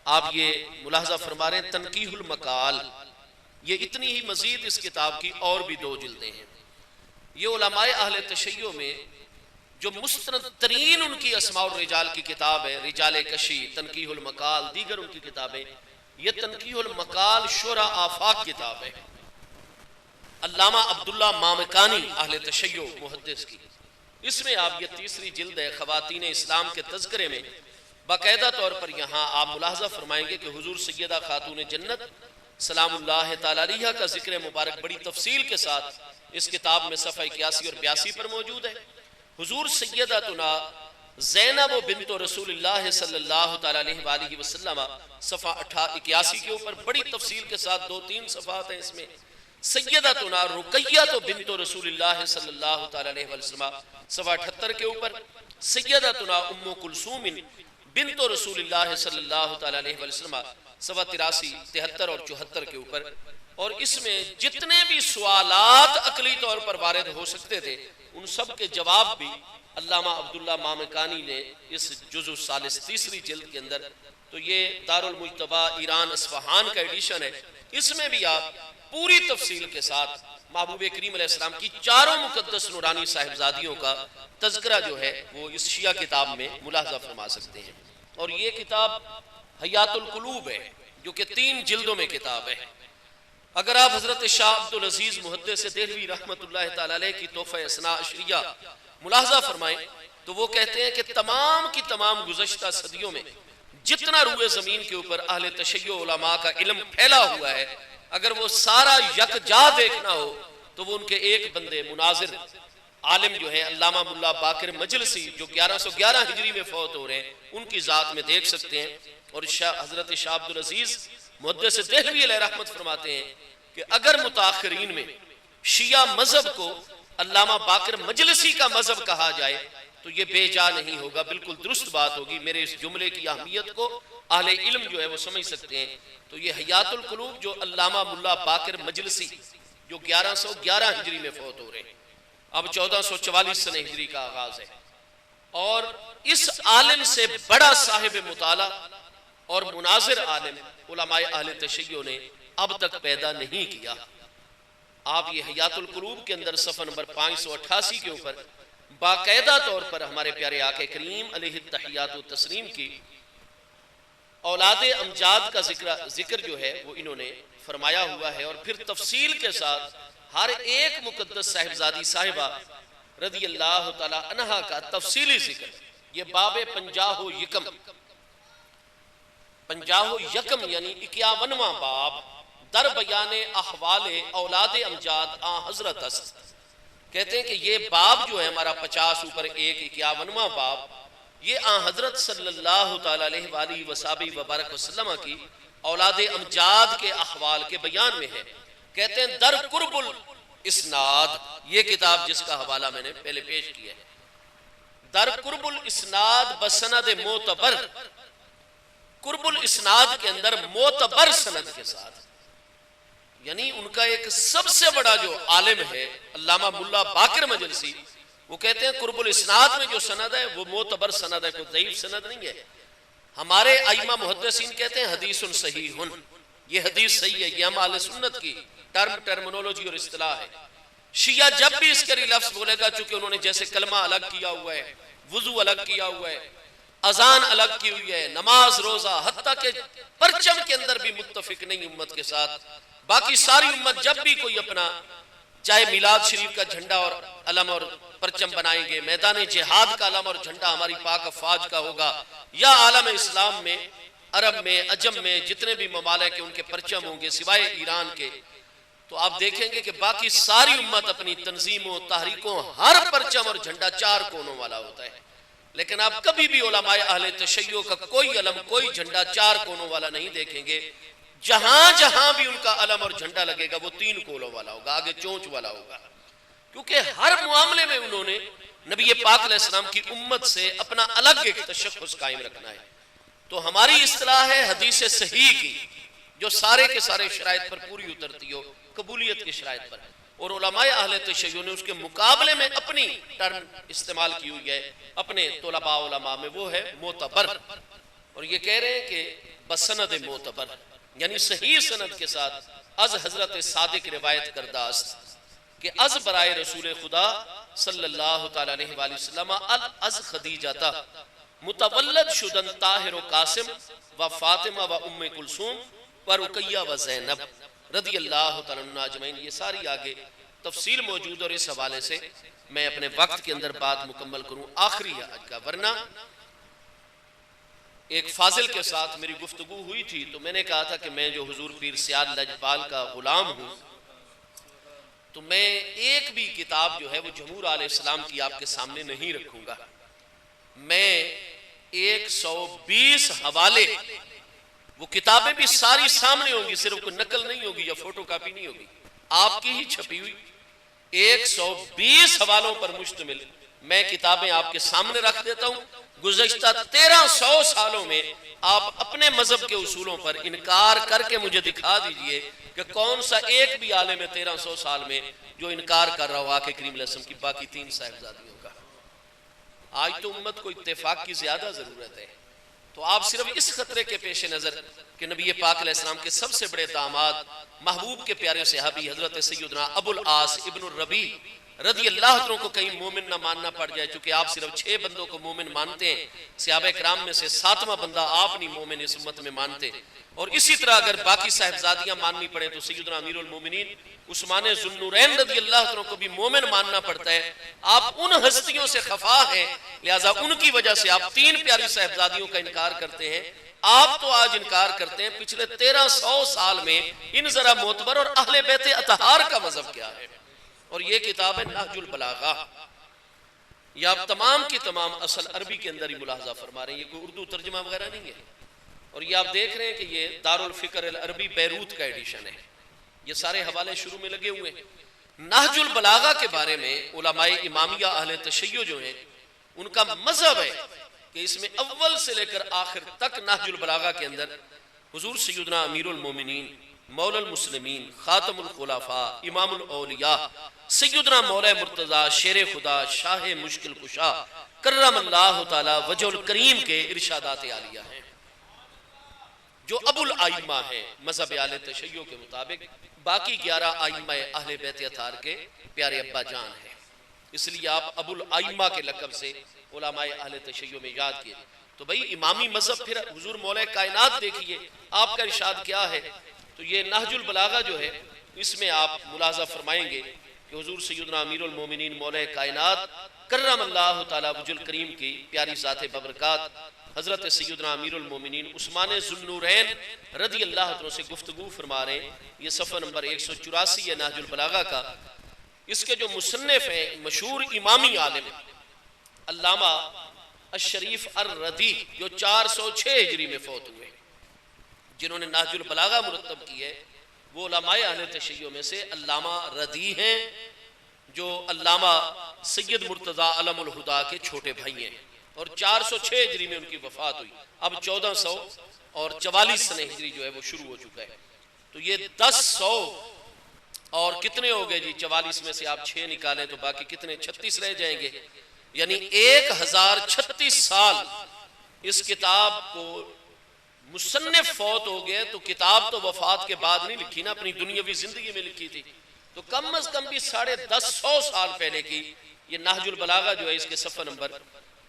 آپ یہ ملاحظہ فرما رہے ہیں تنقیح المقال، یہ اتنی ہی مزید اس کتاب کی اور بھی 2 جلدیں ہیں۔ یہ علماء اہل تشیع میں جو مستند ترین ان کی اسماء الرجال کی کتاب ہے، رجال کشی، تنقیح المقال، دیگر ان کی کتابیں، یہ تنقیح المقال شرح آفاق کتاب ہے علامہ عبداللہ مامکانی اہل تشیع محدث کی۔ اس میں آپ یہ 3ری جلد ہے خواتین اسلام کے تذکرے میں باقاعدہ طور پر یہاں آپ ملاحظہ فرمائیں گے کہ حضور سیدہ خاتون جنت سلام اللہ تعالیٰ علیہ کا ذکر مبارک بڑی تفصیل کے ساتھ اس کتاب میں صفحہ 81 اور 82 پر موجود ہے۔ حضور سیدتنا زینب بنت رسول اللہ صلی اللہ تعالیٰ علیہ وآلہ وسلم صفحہ 81 کے اوپر بڑی تفصیل کے ساتھ 2-3 صفحات ہیں اس میں۔ سیدتنا رقیہ بنت رسول اللہ صلی اللہ تعالیٰ علیہ وسلم صفحہ 78 کے اوپر، سیدتنا ام کلثوم بنت رسول اللہ صلی اللہ تعالیٰ علیہ وسلم صفحہ 83، 73 اور 74 کے اوپر۔ اور اس میں جتنے بھی سوالات عقلی طور پر وارد ہو سکتے تھے ان سب کے جواب بھی علامہ عبداللہ مامکانی نے اس جزء ثالث 3ری جلد کے اندر، تو یہ دارالمجتبیٰ ایران اصفہان کا ایڈیشن ہے، اس میں بھی آپ پوری تفصیل کے ساتھ محبوب کریم علیہ السلام کی 4 مقدس نورانی صاحبزادیوں کا تذکرہ جو ہے وہ اس شیعہ کتاب میں ملاحظہ فرما سکتے ہیں۔ اور یہ کتاب حیات القلوب ہے جو کہ 3 جلدوں میں کتاب ہے۔ اگر آپ حضرت شاہ عبدالعزیز محدث دہلوی رحمت اللہ تعالیٰ علیہ کی تحفہ اثنا عشریہ ملاحظہ فرمائیں تو وہ کہتے ہیں کہ تمام کی تمام گزشتہ صدیوں میں جتنا روئے زمین کے اوپر اہل تشیع علماء کا علم پھیلا ہوا ہے، اگر وہ سارا یکجا دیکھنا ہو تو وہ ان کے ایک بندے مناظر عالم جو ہے علامہ ملا باقر مجلسی جو 1111 ہجری میں فوت ہو رہے ہیں، ان کی ذات میں دیکھ سکتے ہیں۔ اور حضرت شاہ عبدالعزیز محدث دہلوی علیہ رحمت فرماتے ہیں کہ اگر متاخرین میں شیعہ مذہب کو علامہ باقر مجلسی کا مذہب کہا جائے تو یہ بے جا نہیں ہوگا، بالکل درست بات ہوگی۔ میرے اس جملے کی اہمیت کو اہل علم جو ہے وہ سمجھ سکتے ہیں۔ تو یہ حیات القلوب جو علامہ ملا باقر مجلسی جو 1111 ہجری میں فوت ہو رہے ہیں، اب 1444 سنہ ہجری کا آغاز ہے، اور اس عالم سے بڑا صاحب مطالعہ اور مناظر عالم علماء اہل تشیع نے اب تک پیدا نہیں کیا۔ آپ یہ حیات القلوب کے اندر صفحہ نمبر 588 کے اوپر باقاعدہ طور پر ہمارے پیارے آقا کریم علیہ التحیات و تسلیم کی اولاد امجاد کا ذکر جو ہے وہ انہوں نے فرمایا ہوا ہے، اور پھر تفصیل کے ساتھ ہر ایک مقدس صاحبزادی صاحبہ رضی اللہ تعالی عنہا کا تفصیلی ذکر۔ یہ باب 50 یکم یعنی 51واں باب در بیان احوال اولاد امجاد آن حضرت است۔ کہتے ہیں کہ یہ باب جو ہے ہمارا 50 اوپر 51واں باب، یہ آن حضرت صلی اللہ تعالیٰ علیہ وآلہ وصحبہ وبارک وسلم کی اولاد امجاد کے احوال کے بیان میں ہے۔ کہتے ہیں در قرب الاسناد، یہ کتاب جس کا حوالہ میں نے پہلے پیش کیا ہے، در قرب الاسناد بسند معتبر، قرب الاسناد کے اندر معتبر سند کے ساتھ، یعنی ان کا ایک سب سے بڑا جو عالم ہے علامہ ملا باقر مجلسی، وہ کہتے ہیں قرب الاسناد میں جو سند ہے وہ معتبر سند ہے، کوئی ضعیف سند نہیں ہے۔ ہمارے ائمہ محدثین کہتے ہیں حدیث صحیح، یہ حدیث صحیح ہے، یہ ہم اہل سنت کی ٹرمنولوجی اور اصطلاح ہے۔ شیعہ جب بھی اس کے لفظ بولے گا، چونکہ انہوں نے جیسے کلمہ الگ کیا ہوا ہے، وضو الگ کیا ہوا ہے، اذان الگ کی ہوئی ہے، نماز روزہ، حتیٰ کہ پرچم کے اندر بھی متفق نہیں امت کے ساتھ۔ باقی ساری امت جب بھی کوئی اپنا چاہے میلاد شریف کا جھنڈا اور علم اور پرچم بنائیں گے، میدان جہاد کا علم اور جھنڈا ہماری پاک افواج کا ہوگا، یا عالم اسلام میں عرب میں عجم میں جتنے بھی ممالک ہیں ان کے پرچم ہوں گے سوائے ایران کے، تو آپ دیکھیں گے کہ باقی ساری امت اپنی تنظیموں تحریکوں ہر پرچم اور جھنڈا 4 کونوں والا ہوتا ہے، لیکن آپ کبھی بھی علماء اہل تشیع کا کوئی علم کوئی جھنڈا 4 کونوں والا نہیں دیکھیں گے۔ جہاں جہاں بھی ان کا علم اور جھنڈا لگے گا وہ 3 کونوں والا ہوگا، آگے چونچ والا ہوگا، کیونکہ ہر معاملے میں انہوں نے نبی پاک علیہ السلام کی امت سے اپنا الگ ایک تشخص قائم رکھنا ہے۔ تو ہماری اصطلاح ہے حدیث صحیح کی، جو سارے کے سارے شرائط پر پوری اترتی ہو، قبولیت کی شرائط پر، اور علماء اہل تشیع نے اس کے مقابلے میں اپنی ٹرم استعمال کی ہوئی ہے اپنے طلباء علماء میں، وہ ہے معتبر، اور یہ کہہ رہے ہیں کہ بسند معتبر، یعنی صحیح سند کے ساتھ از حضرت صادق روایت کردہ است کہ از برائے رسول خدا صلی اللہ تعالیٰ علیہ وآلہ وسلم از خدیجہ متولد شدن طاہر و قاسم و فاطمہ و ام کلثوم و رقیہ و زینب رضی اللہ تعالیٰ عنہ اجمعین۔ یہ ساری آگے تفصیل موجود، اور اس حوالے سے میں اپنے وقت کے اندر بات مکمل کروں آخری آج کا، ورنہ ایک فاضل کے ساتھ میری گفتگو ہوئی تھی تو میں نے کہا تھا کہ میں جو حضور پیر سیاد لجپال کا غلام ہوں تو میں ایک بھی کتاب جو ہے وہ جمہور علیہ السلام کی آپ کے سامنے نہیں رکھوں گا، میں 120 حوالے، وہ کتابیں بھی ساری سامنے ہوں گی، صرف کوئی نقل نہیں ہوگی یا فوٹو کاپی نہیں ہوگی، آپ کی ہی چھپی ہوئی 120 حوالوں پر مشتمل میں کتابیں آپ کے سامنے رکھ دیتا ہوں۔ گزشتہ 1300 سالوں میں آپ اپنے مذہب کے اصولوں پر انکار کر کے مجھے دکھا دیجئے کہ کون سا ایک بھی عالم 1300 سال میں جو انکار کر رہا ہو آقا کریم علیہ السلام کی باقی 3 صاحبزادیوں کا۔ آج تو امت کو اتفاق کی زیادہ ضرورت ہے، تو آپ صرف اس خطرے کے پیش نظر کہ نبی پاک علیہ السلام کے سب سے بڑے داماد محبوب کے پیارے صحابی حضرت سیدنا ابو العاص ابن الربیع رضی اللہ عنہ کو کہیں مومن نہ ماننا پڑ جائے، چونکہ آپ صرف 6 بندوں کو مومن مانتے ہیں، صحابہ کرام میں سے 7واں بندہ آپ نہیں مومن اس امت میں مانتے، اور اسی طرح اگر باقی صاحبزادیاں ماننی پڑیں تو سیدنا امیر المومنین عثمان ذو النورین رضی اللہ عنہ کو بھی مومن ماننا پڑتا ہے۔ آپ ان ہستیوں سے خفا ہیں، لہٰذا ان کی وجہ سے آپ 3 پیاری صاحبزادیوں کا انکار کرتے ہیں، آپ تو آج انکار کرتے ہیں، پچھلے 1300 سال میں ان ذرا معتبر اور اہل بیت اطہار کا مذہب کیا ہے۔ اور یہ کتاب ہے نہج البلاغہ، یہ آپ تمام کی تمام اصل عربی کے اندر ہی ملاحظہ فرما رہے ہیں، یہ کوئی اردو ترجمہ وغیرہ نہیں ہے، اور یہ آپ دیکھ رہے ہیں کہ یہ دارالفکر العربی بیروت کا ایڈیشن ہے، یہ سارے حوالے شروع میں لگے ہوئے ہیں۔ نہج البلاغہ کے بارے میں علماء امامیہ اہل تشیع جو ہیں ان کا مذہب ہے کہ اس میں اول سے لے کر آخر تک نہج البلاغہ کے اندر حضور سیدنا امیر المومنین مولا المسلمین خاتم الخلفاء امام الاولیاء سیدنا مولا مرتضی شیر خدا شاہ مشکل کشا کرم اللہ تعالی وجہ الکریم کے ارشادات عالیہ ہیں، جو ابو الائمہ ہیں مذہب اہل تشیع کے مطابق، باقی 11 ائمہ اہل بیت اطہار کے پیارے ابا جان ہیں، اس لیے آپ ابو الائمہ کے لقب سے علماء اہل تشیع میں یاد کیے۔ تو بھئی امامی مذہب پھر حضور مولا کائنات دیکھیے آپ کا ارشاد کیا ہے، تو یہ نہج البلاغہ جو ہے اس میں آپ ملاحظہ فرمائیں گے کہ حضور سیدنا امیر المومنین مولا کائنات کرم اللہ تعالی وجہ الکریم کی پیاری ذات ببرکات حضرت سیدنا امیر المومنین عثمان ذو النورین رضی اللہ عنہ سے گفتگو فرما رہے ہیں۔ یہ صفحہ نمبر 184 ہے نہج البلاغہ کا۔ اس کے جو مصنف ہیں مشہور امامی عالم علامہ الشریف الردی جو 406 ہجری میں فوت ہوئے، جنہوں نے نہج البلاغہ مرتب کی ہے، وہ علماء اہل تشیع میں سے علامہ ردی ہیں جو علامہ سید مرتضی علم الہدا کے چھوٹے بھائی ہیں، اور 406 ہجری میں ان کی وفات ہوئی، اب 1444 سنہ ہجری جو ہے وہ شروع ہو چکا ہے۔ تو یہ 1000 اور کتنے ہو گئے جی، 44 میں سے آپ 6 نکالیں تو باقی کتنے 36 رہ جائیں گے، یعنی 1036 سال اس کتاب کو مصنف فوت ہو گئے، تو کتاب تو وفات کے بعد نہیں لکھی نا، اپنی دنیاوی زندگی میں لکھی تھی، تو کم از کم بھی 150 سال پہلے کی یہ نہج البلاغہ جو ہے اس کے صفحہ نمبر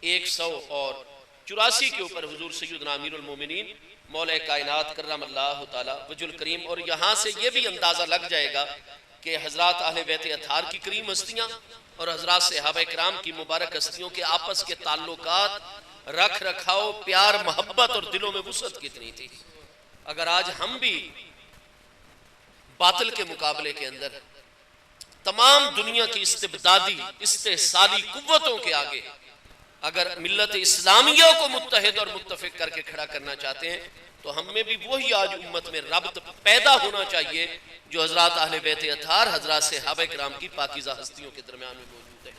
184 کے اوپر حضور سیدنا امیر المومنین مولا کائنات کرم اللہ تعالی وجہ الکریم، اور یہاں سے یہ بھی اندازہ لگ جائے گا کہ حضرات اہل بیت اطہار کی کریم ہستیاں اور حضرات صحابہ کرام کی مبارک ہستیوں کے آپس کے تعلقات، رکھ رکھاؤ، پیار محبت اور دلوں میں وسعت کتنی تھی۔ اگر آج ہم بھی باطل کے مقابلے کے اندر تمام دنیا کی استبدادی استحصالی قوتوں کے آگے اگر ملت اسلامیہ کو متحد اور متفق کر کے کھڑا کرنا چاہتے ہیں تو ہم میں بھی وہی آج امت میں ربط پیدا ہونا چاہیے جو حضرات اہل بیت اطہار، حضرات صحابہ کرام کی پاکیزہ ہستیوں کے درمیان میں موجود ہے۔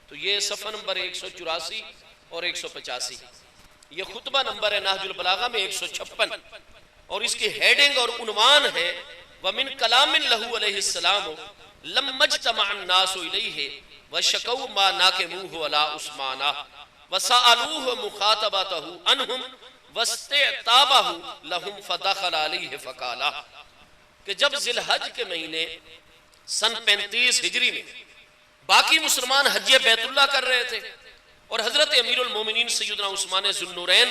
تو یہ صفحہ نمبر 184 اور 185، یہ خطبہ نمبر ہے نہج البلاغہ میں 156، اور اس کی ہیڈنگ اور عنوان ہے وَمِن كَلَامٍ لَهُ علیہ السلام لَمَّ اجْتَمَعَ النَّاسُ إِلَيْهِ وَشَكَوْا مَا نَاكَمُوهُ عَلَىٰ عُثْمَانَ وَسَأَلُوهُ مُخَاطَبَتَهُ عَنْهُمْ وَاسْتِعْتَابَهُ لَهُمْ فَدَخَلَ عَلَيْهِ فَقَالَ، کہ جب ذی الحج کے مہینے سن 35 ہجری میں باقی مسلمان حج بیت اللہ کر رہے تھے اور حضرت امیر المومنین سیدنا عثمان ذو النورین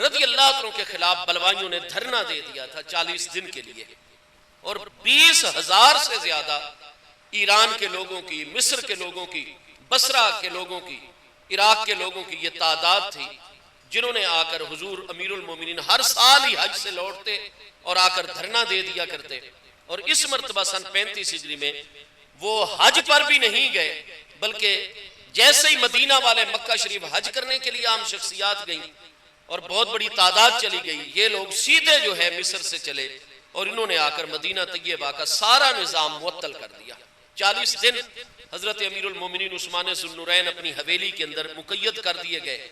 رضی اللہ عنہ کے خلاف بلوائیوں نے دھرنا دے دیا تھا 40 دن کے لیے، اور 20,000 سے زیادہ ایران کے لوگوں کی، مصر کے لوگوں کی، بصرہ کے لوگوں کی، عراق کے لوگوں کی یہ تعداد تھی جنہوں نے آ کر حضور امیر المومنین ہر سال ہی حج سے لوٹتے اور آ کر دھرنا دے دیا کرتے، اور اس مرتبہ سن 35 ہجری میں وہ حج پر بھی نہیں گئے بلکہ جیسے ہی مدینہ والے مکہ شریف حج کرنے کے لیے عام شخصیات گئیں اور بہت بڑی تعداد چلی گئی، یہ لوگ سیدھے جو ہے مصر سے چلے اور انہوں نے آ کر مدینہ طیبہ کا سارا نظام معطل کر دیا۔ 40 دن حضرت امیر المومنین عثمان ذو النورین اپنی حویلی کے اندر مقید کر دیے گئے،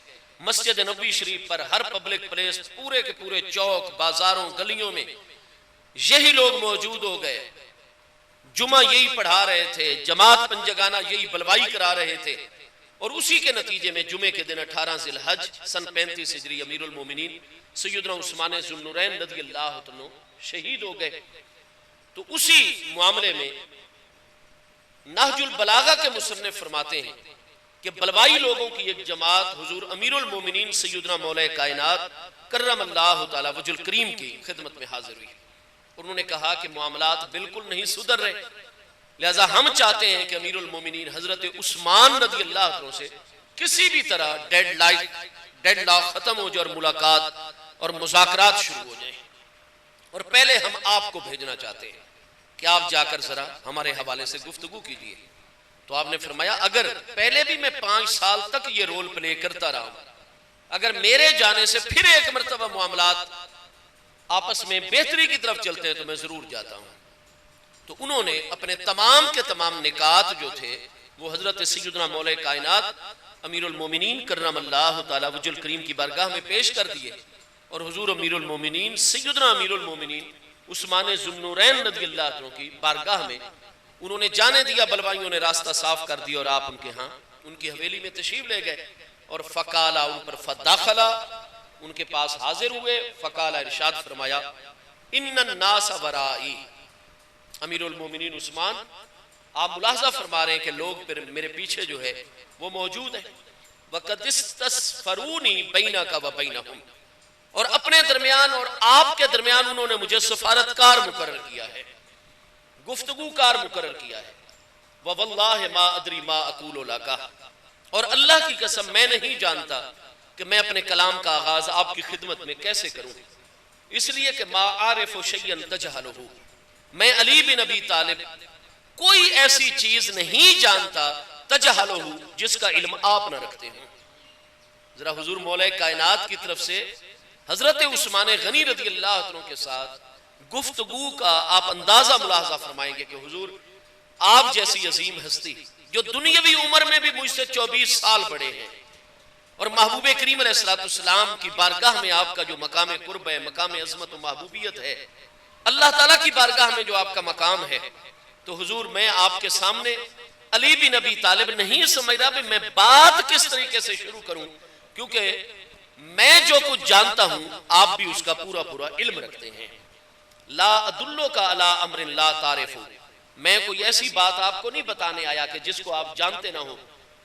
مسجد نبوی شریف پر ہر پبلک پلیس، پورے کے پورے چوک، بازاروں، گلیوں میں یہی لوگ موجود ہو گئے، جمعہ یہی پڑھا رہے تھے، جماعت پنجگانہ یہی بلوائی کرا رہے تھے، اور اسی کے نتیجے میں جمعے کے دن 18 ذی الحج سن 35 ہجری امیر المومنین سیدنا عثمان ذو النورین رضی اللہ عنہ شہید ہو گئے۔ تو اسی معاملے میں نہج البلاغہ کے مصنف فرماتے ہیں کہ بلوائی لوگوں کی ایک جماعت حضور امیر المومنین سیدنا مولا کائنات کرم اللہ تعالی وجہ الکریم کی خدمت میں حاضر ہوئی، اور انہوں نے کہا کہ معاملات بالکل نہیں سدھر رہے، لہذا ہم چاہتے ہیں کہ امیر المومنین حضرت عثمان رضی اللہ عنہ سے کسی بھی طرح ڈیڈ لاک ختم ہو جائے اور ملاقات اور مذاکرات شروع ہو جائیں، اور پہلے ہم آپ کو بھیجنا چاہتے ہیں کہ آپ جا کر ذرا ہمارے حوالے سے گفتگو کیجئے۔ تو آپ نے فرمایا اگر پہلے بھی میں 5 سال تک یہ رول پلے کرتا رہا ہوں، اگر میرے جانے سے پھر ایک مرتبہ معاملات آپس میں بہتری کی طرف چلتے ہیں تو میں ضرور جاتا ہوں۔ تو انہوں نے اپنے تمام کے تمام نکات جو تھے وہ حضرت سیدنا مولا کائنات امیر المومنین کرم اللہ تعالی وجہ الکریم کی بارگاہ میں پیش کر دیے، اور حضور امیر المومنین سیدنا امیر المومنین عثمان ذو النورین رضی اللہ عنہ کی بارگاہ میں انہوں نے جانے دیا، بلوائیوں نے راستہ صاف کر دیا اور آپ ان کے ہاں ان کی حویلی میں تشریف لے گئے، اور فقالا ان پر فداخلا ان کے پاس حاضر ہوئے، فقالا ارشاد فرمایا ان الناس ورائی، امیر المومنین عثمان آپ ملاحظہ فرما رہے ہیں کہ لوگ پھر میرے پیچھے جو ہے وہ موجود ہیں، وَقَدْ اسْتَسْفَرُونِي بَيْنَكَ وَبَيْنَهُمْ، اور اپنے درمیان اور آپ کے درمیان انہوں نے مجھے سفارتکار مقرر کیا ہے، گفتگو کار مقرر کیا ہے، وَوَاللَّهِ مَا أَدْرِي مَا أَقُولُ لَكَ، اور اللہ کی قسم میں نہیں جانتا کہ میں اپنے کلام کا آغاز آپ کی خدمت میں کیسے کروں، اس لیے کہ مَا عَارِفُ شَيْئًا تَجْهَلُهُ، میں علی بن ابی طالب کوئی ایسی چیز نہیں جانتا تجہلہ جس کا علم آپ نہ رکھتے ہیں۔ ذرا حضور مولا کائنات کی طرف سے حضرت عثمان غنی رضی اللہ عنہ کے ساتھ گفتگو کا آپ اندازہ ملاحظہ فرمائیں گے کہ حضور آپ جیسی عظیم ہستی جو دنیاوی عمر میں بھی مجھ سے 24 سال بڑے ہیں، اور محبوب کریم علیہ السلام کی بارگاہ میں آپ کا جو مقام قرب ہے، مقام عظمت و محبوبیت ہے، اللہ تعالیٰ کی بارگاہ میں جو آپ کا مقام ہے، تو حضور میں آپ کے سامنے علی بن ابی طالب نہیں سمجھ رہا بھی میں بات کس طریقے سے شروع کروں، کیونکہ میں جو کچھ جانتا ہوں آپ بھی اس کا پورا پورا علم رکھتے ہیں۔ لا ادلک علی امر لا تعرف، میں کوئی ایسی بات آپ کو نہیں بتانے آیا کہ جس کو آپ جانتے نہ ہو،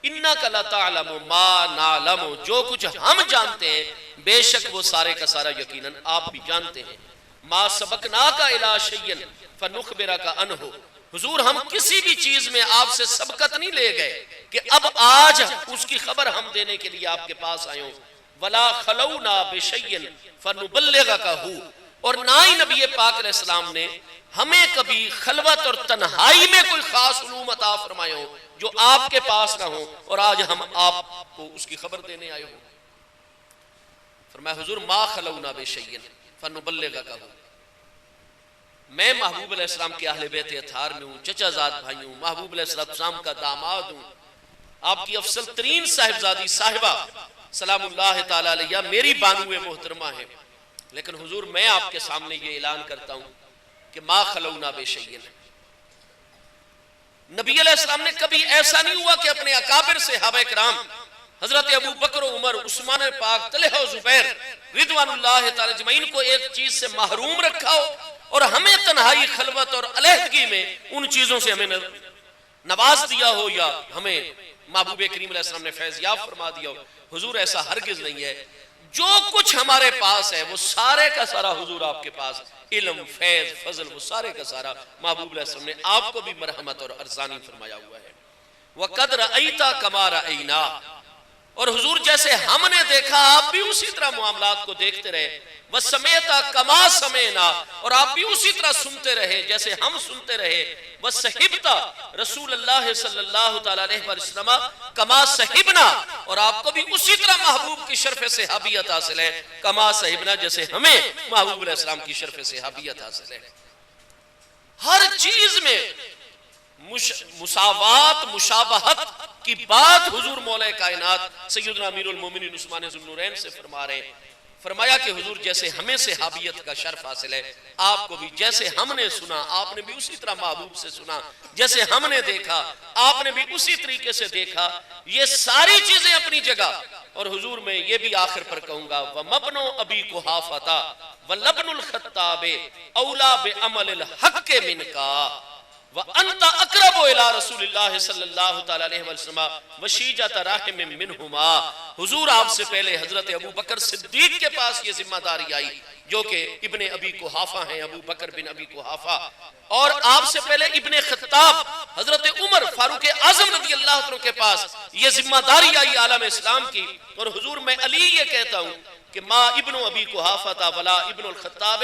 انک لتعلم ما نعلم، جو کچھ ہم جانتے ہیں بے شک وہ سارے کا سارا یقیناً آپ بھی جانتے ہیں۔ ما سبقناک الی شیء فنخبرک عنہ، حضور ہم کسی بھی چیز میں آپ سے سبقت نہیں لے گئے کہ اب آج اس کی خبر ہم دینے کے لیے آپ کے پاس آئے ہوں. وَلَا خَلَوْنَا بِشَيْءٍ فَنُبَلِّغَكَهُ. اور نہ ہی نبی پاک علیہ السلام نے ہمیں کبھی خلوت اور تنہائی میں کوئی خاص علوم عطا فرمائے ہوں جو آپ کے پاس نہ ہوں اور آج ہم آپ کو اس کی خبر دینے آئے ہوں. فرمایا حضور ما خلونا بشیء فنبلغکہ. میں محبوب علیہ السلام کے اہل بیت اطہار میں ہوں، چچا زاد بھائی ہوں، محبوب علیہ السلام کا داماد ہوں، آپ کی افضل ترین صاحبزادی صاحبہ سلام اللہ تعالی علیہ میری بانو محترمہ ہے. لیکن حضور میں آپ کے سامنے یہ اعلان کرتا ہوں کہ ما خلونا بشیء. نبی علیہ السلام نے کبھی ایسا نہیں ہوا کہ اپنے اکابر صحابہ کرام حضرت ابو بکر و عمر، عثمان پاک، طلحہ و زبیر رضوان اللہ تعالی اجمعین کو ایک چیز سے محروم رکھا ہو اور ہمیں تنہائی، خلوت اور علیحدگی میں ان چیزوں سے ہمیں نواز دیا ہو یا ہمیں محبوب کریم علیہ السلام نے فیض یاب فرما دیا ہو. حضور ایسا ہرگز نہیں ہے. جو کچھ ہمارے پاس ہے وہ سارے کا سارا حضور آپ کے پاس، علم، فیض، فضل، وہ سارے کا سارا محبوب علیہ السلام نے آپ کو بھی مرحمت اور ارزانی فرمایا ہوا ہے. وَقَدْ رَأَيْتَ كَمَا رَأَيْنَا. اور حضور جیسے ہم نے دیکھا آپ بھی اسی طرح معاملات کو دیکھتے رہے. وَسَمِعْتَ كَمَا سَمِعْنَا. اور آپ بھی اسی طرح سنتے رہے جیسے ہم سنتے رہے. وَسَحِبْتَ رسول اللہ صلی اللہ تعالیٰ علیہ وسلم كَمَا سَحِبْنَا. اور آپ کو بھی اسی طرح محبوب کی شرف صحابیت حاصل ہے. كَمَا سَحِبْنَا. جیسے ہمیں محبوب علیہ السلام کی شرف صحابیت حاصل ہے. ہر چیز میں مساوات، مشابہت کی بات حضور مولا کائنات سیدنا امیر المومنین عثمان ذو النورین سے فرما رہے ہیں. فرمایا کہ حضور جیسے ہمیں صحابیت کا شرف حاصل ہے آپ کو بھی. جیسے ہم نے سنا آپ نے بھی اسی طرح محبوب سے سنا. جیسے ہم نے دیکھا آپ نے بھی اسی طریقے سے دیکھا. یہ ساری چیزیں اپنی جگہ. اور حضور میں یہ بھی آخر پر کہوں گا وَمَبْنُ أَبِي قُحَافَةَ وَلَبْنُ الْخَطَّابِ أَوْلَى بِعَمَلِ الْحَقِّ مِنْكَ وَأَنْتَ أَقْرَبُ إِلَىٰ رسول اللہ صلی اللہ تعالیٰ علیہ وسلم وَشِيجَةَ رَحِمٍ مِّنْهُمَا. حضور آپ سے پہلے حضرت ابو بکر صدیق کے پاس یہ ذمہ داری آئی جو کہ ابن ابی قحافہ ہیں، ابو بکر بن ابی قحافہ. اور آپ سے پہلے ابن خطاب حضرت عمر فاروق اعظم رضی اللہ عنہ کے پاس یہ ذمہ داری آئی عالم اسلام کی. اور حضور میں علی یہ کہتا ہوں کہ ما ابن ابی قحافہ ولا ابن الخطاب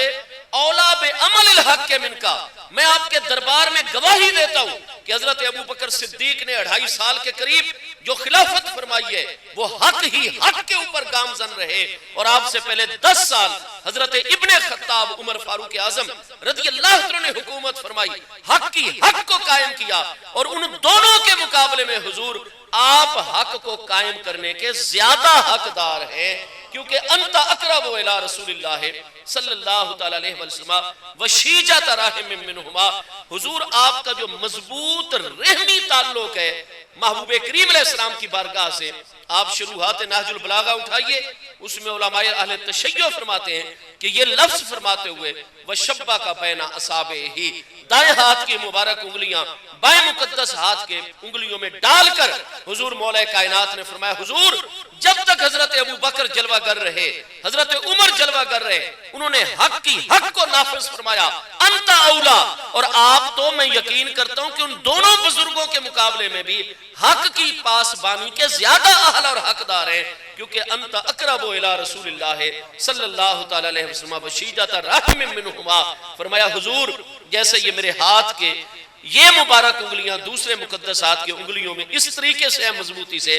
اولا بعمل الحق منکا. میں آپ کے دربار میں گواہی دیتا ہوں کہ حضرت ابو بکر صدیق نے 2.5 سال کے قریب جو خلافت فرمائی ہے وہ حق ہی حق کے اوپر گامزن رہے. اور آپ سے پہلے 10 سال حضرت ابن خطاب عمر فاروق اعظم رضی اللہ عنہ نے حکومت فرمائی، حق کی حق کو قائم کیا. اور ان دونوں کے مقابلے میں حضور آپ حق کو قائم کرنے کے زیادہ حقدار ہیں کیونکہ انت اقرب الی رسول اللہ صلی اللہ تعالیٰ علیہ وسلم وشیجۃ رحم منہما. حضور آپ کا جو مضبوط رحمی تعلق ہے محبوب کریم علیہ السلام کی بارگاہ سے. آپ شروحات نہج البلاغہ اٹھائیے، اس میں علماء اہل تشیع فرماتے ہیں کہ یہ لفظ فرماتے ہوئے وَشَبَّكَ بَيْنَ أَصَابِعِهِ، دائیں ہاتھ کی مبارک انگلیاں بائیں مقدس ہاتھ کے انگلیوں میں ڈال کر حضور مولا کائنات نے فرمایا حضور جب تک حضرت ابو بکر جلوہ گر رہے، حضرت عمر جلوہ گر رہے، انہوں نے حق کی حق کو نافذ فرمایا. انت اولا. اور آپ تو میں یقین کرتا ہوں کہ ان دونوں بزرگوں کے مقابلے میں بھی حق کی پاسبانی کے زیادہ اہل اور حقدار ہیں کیونکہ انت اقرب الی رسول اللہ صلی اللہ تعالیٰ علیہ وسلم وشیجۃ رحم منہما. فرمایا حضور جیسے یہ میرے ہاتھ کے یہ مبارک انگلیاں دوسرے مقدس ہاتھ کے انگلیوں میں اس طریقے سے مضبوطی سے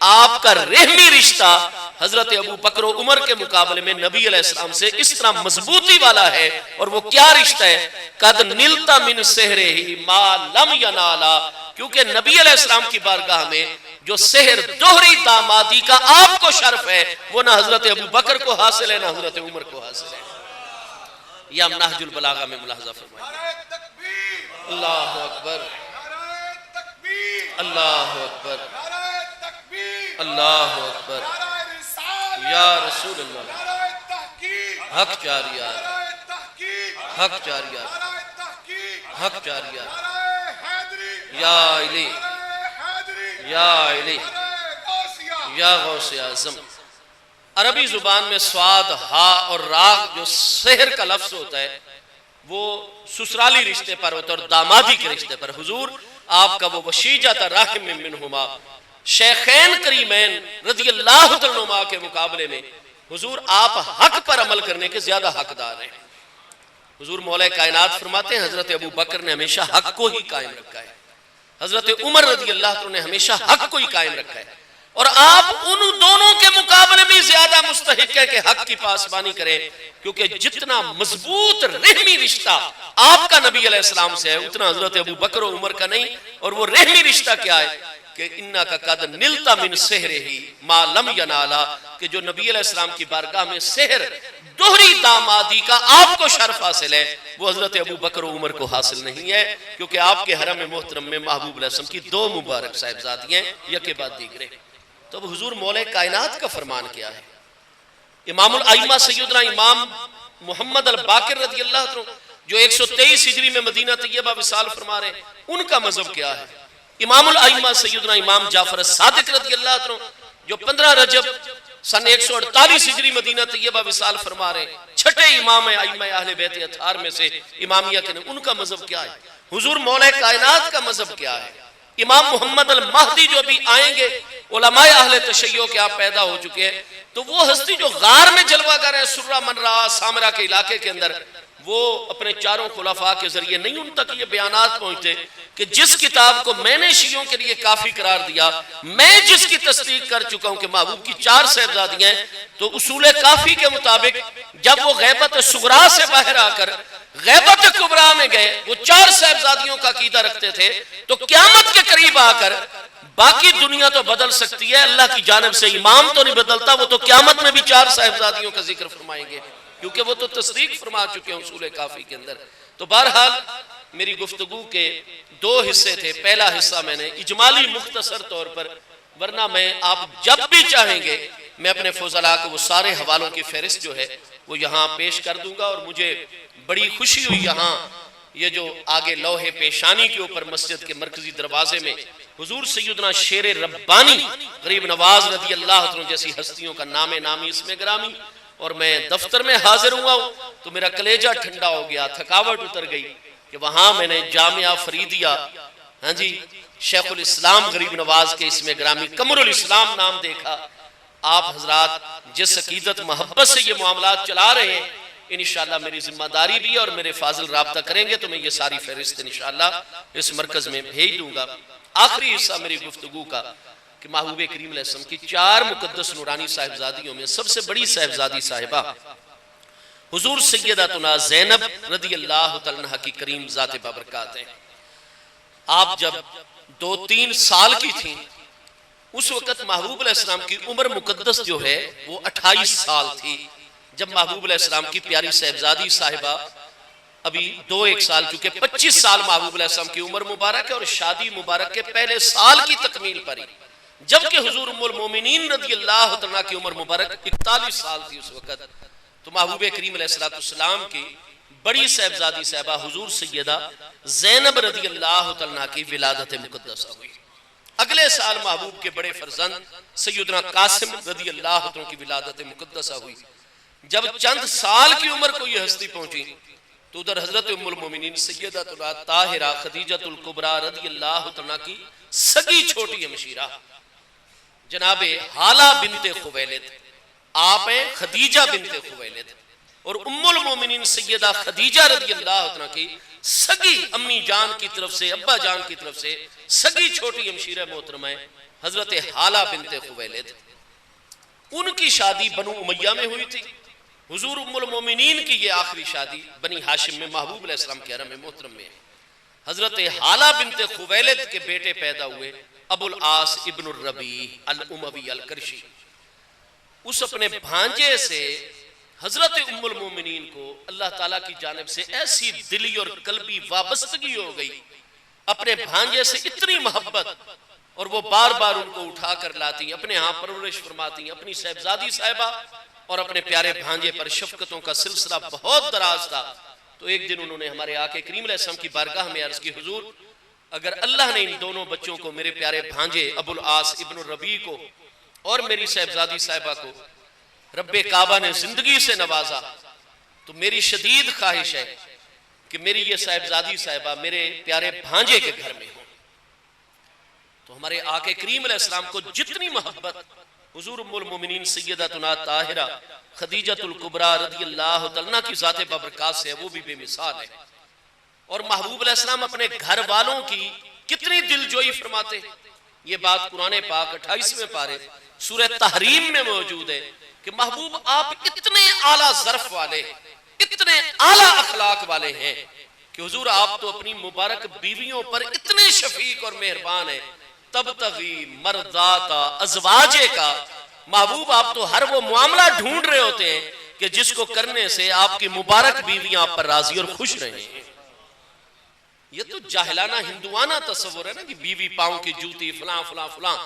آپ کا رحمی رشتہ حضرت ابو بکر و عمر کے مقابلے میں نبی علیہ السلام سے اس طرح مضبوطی والا ہے. اور وہ کیا رشتہ ہے؟ قد نلت من سحرہ ما لم ینالا. کیونکہ نبی علیہ السلام کی بارگاہ میں جو سحر دوہری دامادی کا آپ کو شرف ہے وہ نہ حضرت ابو بکر کو حاصل ہے نہ حضرت عمر کو حاصل ہے. یہ ہم نہج البلاغہ میں ملاحظہ فرمائیں. اللہ اکبر، اللہ اکبر، اللہ اکبر، یا رسول اللہ. حق جاریات، حق جاریات، حق جاریات. یا علی، یا علی، یا غوث اعظم. عربی زبان میں سواد، ہا اور راگ جو سحر کا لفظ ہوتا ہے وہ سسرالی رشتے پر ہوتا ہے اور دامادی کے رشتے پر. حضور آپ کا وہ وشیجۃ رحم منہما شیخین کریمین رضی اللہ عنہما کے مقابلے میں حضور آپ حق پر عمل کرنے کے زیادہ حقدار ہیں. حضور مولا کائنات فرماتے ہیں حضرت ابو بکر نے ہمیشہ حق کو ہی قائم رکھا ہے, حضرت عمر رضی اللہ عنہ نے ہمیشہ حق کو ہی قائم رکھا ہے, اور آپ ان دونوں کے مقابلے میں زیادہ مستحق ہے کہ حق کی پاسبانی کریں, کیونکہ جتنا مضبوط رحمی رشتہ آپ کا نبی علیہ السلام سے ہے اتنا حضرت ابو بکر و عمر کا نہیں. اور وہ رحمی رشتہ کیا ہے کہ انکا قد نلتا من سحرہ ما لم ینالا, کہ جو نبی علیہ السلام کی بارگاہ میں سحر دوہری دامادی کا آپ کو شرف حاصل ہے وہ حضرت ابو بکر و عمر کو حاصل نہیں ہے, کیونکہ آپ کے حرم محترم میں محبوب علیہ السلام کی 2 مبارک صاحبزادیاں یکے بعد دیگرے. تو اب حضور مولا کائنات کا فرمان کیا ہے؟ امام الائمہ سیدنا امام محمد الباقر رضی اللہ عنہ جو 123 ہجری میں مدینہ طیبہ وصال فرما رہے ہیں, ان کا مذہب کیا ہے؟ امام الائمہ سیدنا امام جعفر الصادق رضی اللہ عنہ جو 15 رجب سن 148 ہجری مدینہ طیبہ وصال فرما رہے ہیں, چھٹے امام ائمہ اہل بیت اطہار میں سے امامیہ کے, ان کا مذہب کیا ہے؟ حضور مولا کائنات کا مذہب کیا ہے؟ امام محمد المہدی جو بھی آئیں گے, علماء اہل تشیع کے آپ پیدا ہو چکے ہیں, تو وہ ہستی جو غار میں جلوہ گر ہے سرہ من را سامرہ کے علاقے کے اندر, وہ اپنے چاروں خلفاء کے ذریعے نہیں ان تک یہ بیانات پہنچتے کہ جس کتاب کو میں نے شیعوں کے لیے کافی قرار دیا, میں جس کی تصدیق کر چکا ہوں کہ محبوب کی 4 صاحبزادیاں ہیں, تو اصول کافی کے مطابق جب وہ غیبت صغرا سے باہر آ کر غیبت کبرا میں گئے, وہ 4 صاحبزادیوں کا عقیدہ رکھتے تھے, تو قیامت کے قریب آ کر باقی دنیا تو بدل سکتی ہے, اللہ کی جانب سے امام تو نہیں بدلتا, وہ تو قیامت میں بھی 4 صاحبزادیوں کا ذکر فرمائیں گے, کیونکہ وہ تو تصدیق فرما چکے ہیں اصول کافی کے اندر. تو بہرحال میری گفتگو کے 2 حصے تھے. پہلا حصہ میں نے اجمالی مختصر طور پر, ورنہ میں آپ جب بھی چاہیں گے میں اپنے فضلاء کو وہ سارے حوالوں کی فہرست جو ہے وہ یہاں پیش کر دوں گا. اور مجھے بڑی خوشی ہوئی یہاں یہ جو آگے لوح پیشانی کے اوپر مسجد کے مرکزی دروازے میں حضور سیدنا شیر ربانی غریب نواز رضی اللہ عنہ جیسی ہستیوں کا نام نامی اس میں گرامی, اور میں دفتر میں حاضر ہوا ہوں تو میرا کلیجہ ٹھنڈا ہو گیا, تھکاوٹ اتر گئی کہ وہاں میں نے جامعہ فریدیہ شیخ الاسلام غریب نواز کے اس میں گرامی قمر الاسلام نام دیکھا. آپ حضرات جس عقیدت محبت سے یہ معاملات چلا رہے ہیں, انشاءاللہ میری ذمہ داری بھی ہے اور میرے فاضل رابطہ کریں گے تو میں یہ ساری فہرست انشاءاللہ اس مرکز میں بھیج دوں گا. آخری حصہ میری گفتگو کا کہ محبوب کریم علیہ السلام کی 4 مقدس نورانی صاحبزادیوں میں سب سے بڑی صاحبزادی صاحبہ حضور سیدتنا زینب رضی اللہ عنہا کی کریم ذات بابرکات ہیں. آپ جب 2-3 سال کی تھیں اس وقت محبوب علیہ السلام کی عمر مقدس جو ہے وہ 28 سال تھی, جب محبوب علیہ السلام کی پیاری صاحبزادی صاحبہ ابھی 2-1 سال چکے 25 سال محبوب علیہ السلام کی عمر مبارک ہے, اور شادی مبارک کے پہلے سال کی تکمیل پر ہی, جبکہ حضور ام المومنین رضی اللہ عنہ کی عمر مبارک 41 سال تھی اس وقت, تو محبوب کریم علیہ السلام کی بڑی صاحبزادی صاحبہ حضور سیدہ زینب رضی اللہ عنہ کی ولادت مقدسہ ہوئی. اگلے سال محبوب کے بڑے فرزند سیدنا قاسم رضی اللہ عنہ کی ولادت مقدسہ ہوئی. جب چند سال کی عمر کو یہ ہستی پہنچی تو ادھر حضرت ام المومنین سیدتنا طاہرہ خدیجۃ الکبریٰ رضی اللہ عنہ کی سگی چھوٹی ہمشیرہ جناب حالہ بنت خویلد, آپ ہیں خدیجہ بنت خویلد, اور ام المومنین سیدہ خدیجہ رضی اللہ عنہ کی سگی امی جان کی طرف سے ابا جان کی طرف سے سگی چھوٹی ہمشیرہ محترمہ حضرت حالہ بنت خویلد. ان کی شادی بنو امیہ میں ہوئی تھی. حضور ام المومنین کی یہ آخری شادی بنی ہاشم میں محبوب علیہ السلام کے حرم محترم میں. حضرت حالہ بنت خویلد کے بیٹے پیدا ہوئے ابو العاص ابن الربیع الاموی القرشی. اس اپنے بھانجے سے حضرت ام المومنین کو اللہ تعالیٰ کی جانب سے ایسی دلی اور قلبی وابستگی ہو گئی, اپنے بھانجے سے اتنی محبت, اور وہ بار بار ان کو اٹھا کر لاتی, اپنے ہاں پرورش فرماتی, اپنی صاحبزادی صاحبہ اور اپنے پیارے بھانجے پر شفقتوں کا سلسلہ بہت دراز تھا. تو ایک دن انہوں نے ہمارے آقا کریم علیہ السلام کی بارگاہ میں عرض کی, حضور اگر اللہ نے ان دونوں بچوں کو, میرے پیارے بھانجے ابو العاص ابن الربیع کو اور میری صاحبزادی صاحبہ کو رب کعبہ نے زندگی سے نوازا, تو میری شدید خواہش ہے کہ میری یہ صاحبزادی صاحبہ میرے پیارے بھانجے کے گھر میں ہو. تو ہمارے آقا کریم علیہ السلام کو جتنی محبت حضور ام المومنین سیدتنا طاہرہ خدیجۃ الکبریٰ رضی اللہ تعالیٰ کی ذات بابرکات سے ہے وہ بھی بے مثال ہے. اور محبوب علیہ السلام اپنے گھر والوں کی کتنی دل جوئی فرماتے. یہ بات قرآن پاک 28ویں پارے سورہ تحریم میں موجود ہے کہ محبوب آپ اتنے اعلیٰ ظرف والے اتنے اعلیٰ اخلاق والے ہیں کہ حضور آپ تو اپنی مبارک بیویوں پر اتنے شفیق اور مہربان ہیں. تبتغی مرضات ازواجے کا محبوب آپ تو ہر وہ معاملہ ڈھونڈ رہے ہوتے ہیں کہ جس کو کرنے سے آپ کی مبارک بیویاں آپ پر راضی اور خوش رہیں. یہ تو جاہلانہ ہندوانہ تصور ہے نا کہ بیوی پاؤں کی جوتی فلاں فلاں فلاں.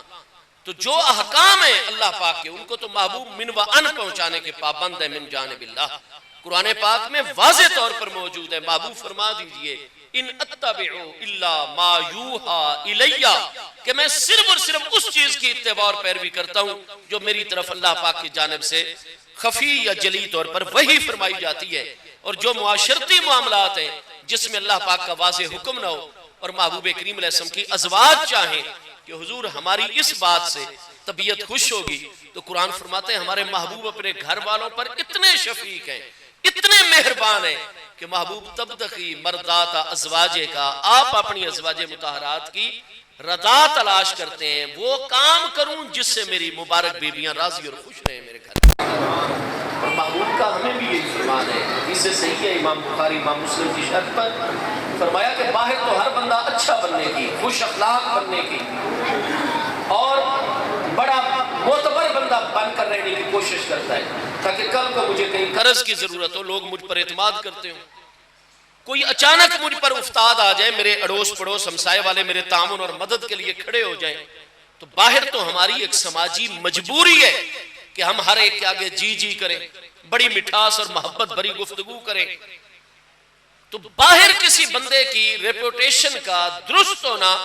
تو جو احکام ہیں اللہ پاک کے ان کو تو محبوب من و ان پہنچانے کے پابند ہے من جانب اللہ. قرآن پاک میں واضح طور پر موجود ہے. محبوب فرما دیجئے ان اتبعو الا ما یوحا الیہ کہ میں صرف اور صرف اس چیز کی اتباع اور پیروی کرتا ہوں جو میری طرف اللہ پاک کی جانب سے خفی یا جلی طور پر وحی فرمائی جاتی ہے. اور جو معاشرتی معاملات ہیں جس میں اللہ پاک کا واضح حکم نہ ہو اور محبوب کریم علیہ السلام کی ازواج چاہیں کہ حضور ہماری اس بات سے طبیعت خوش ہوگی تو قرآن فرماتے ہیں ہمارے محبوب اپنے گھر والوں پر اتنے شفیق ہیں اتنے مہربان ہیں کہ محبوب تبتغی مرضات ازواجے کا آپ اپنی ازواج مطہرات کی رضا تلاش کرتے ہیں وہ کام کروں جس سے میری مبارک بیویاں راضی اور خوش رہیں میرے گھر. اور محبوب کا ہمیں بھی یہی فرمان ہے اس سے صحیح ہے امام بخاری امام مسلم کی شرط پر فرمایا کہ باہر تو ہر بندہ اچھا بننے کی خوش اخلاق بننے کی اور بڑا معتبر بندہ بن کر رہنے کی کوشش کرتا ہے تاکہ کل کو مجھے کہیں قرض کی ضرورت ہو لوگ مجھ پر اعتماد کرتے ہوں. کوئی اچانک مجھ پر افتاد آ جائے میرے اڑوس پڑوس ہمسائے والے میرے تعاون اور مدد کے لیے کھڑے ہو جائیں تو باہر تو ہماری ایک سماجی مجبوری ہے کہ ہم ہر ایک کے آگے جی جی کریں بڑی مٹھاس اور محبت بھری گفتگو کریں. تو باہر کسی بندے کی ریپوٹیشن کا درست ہونا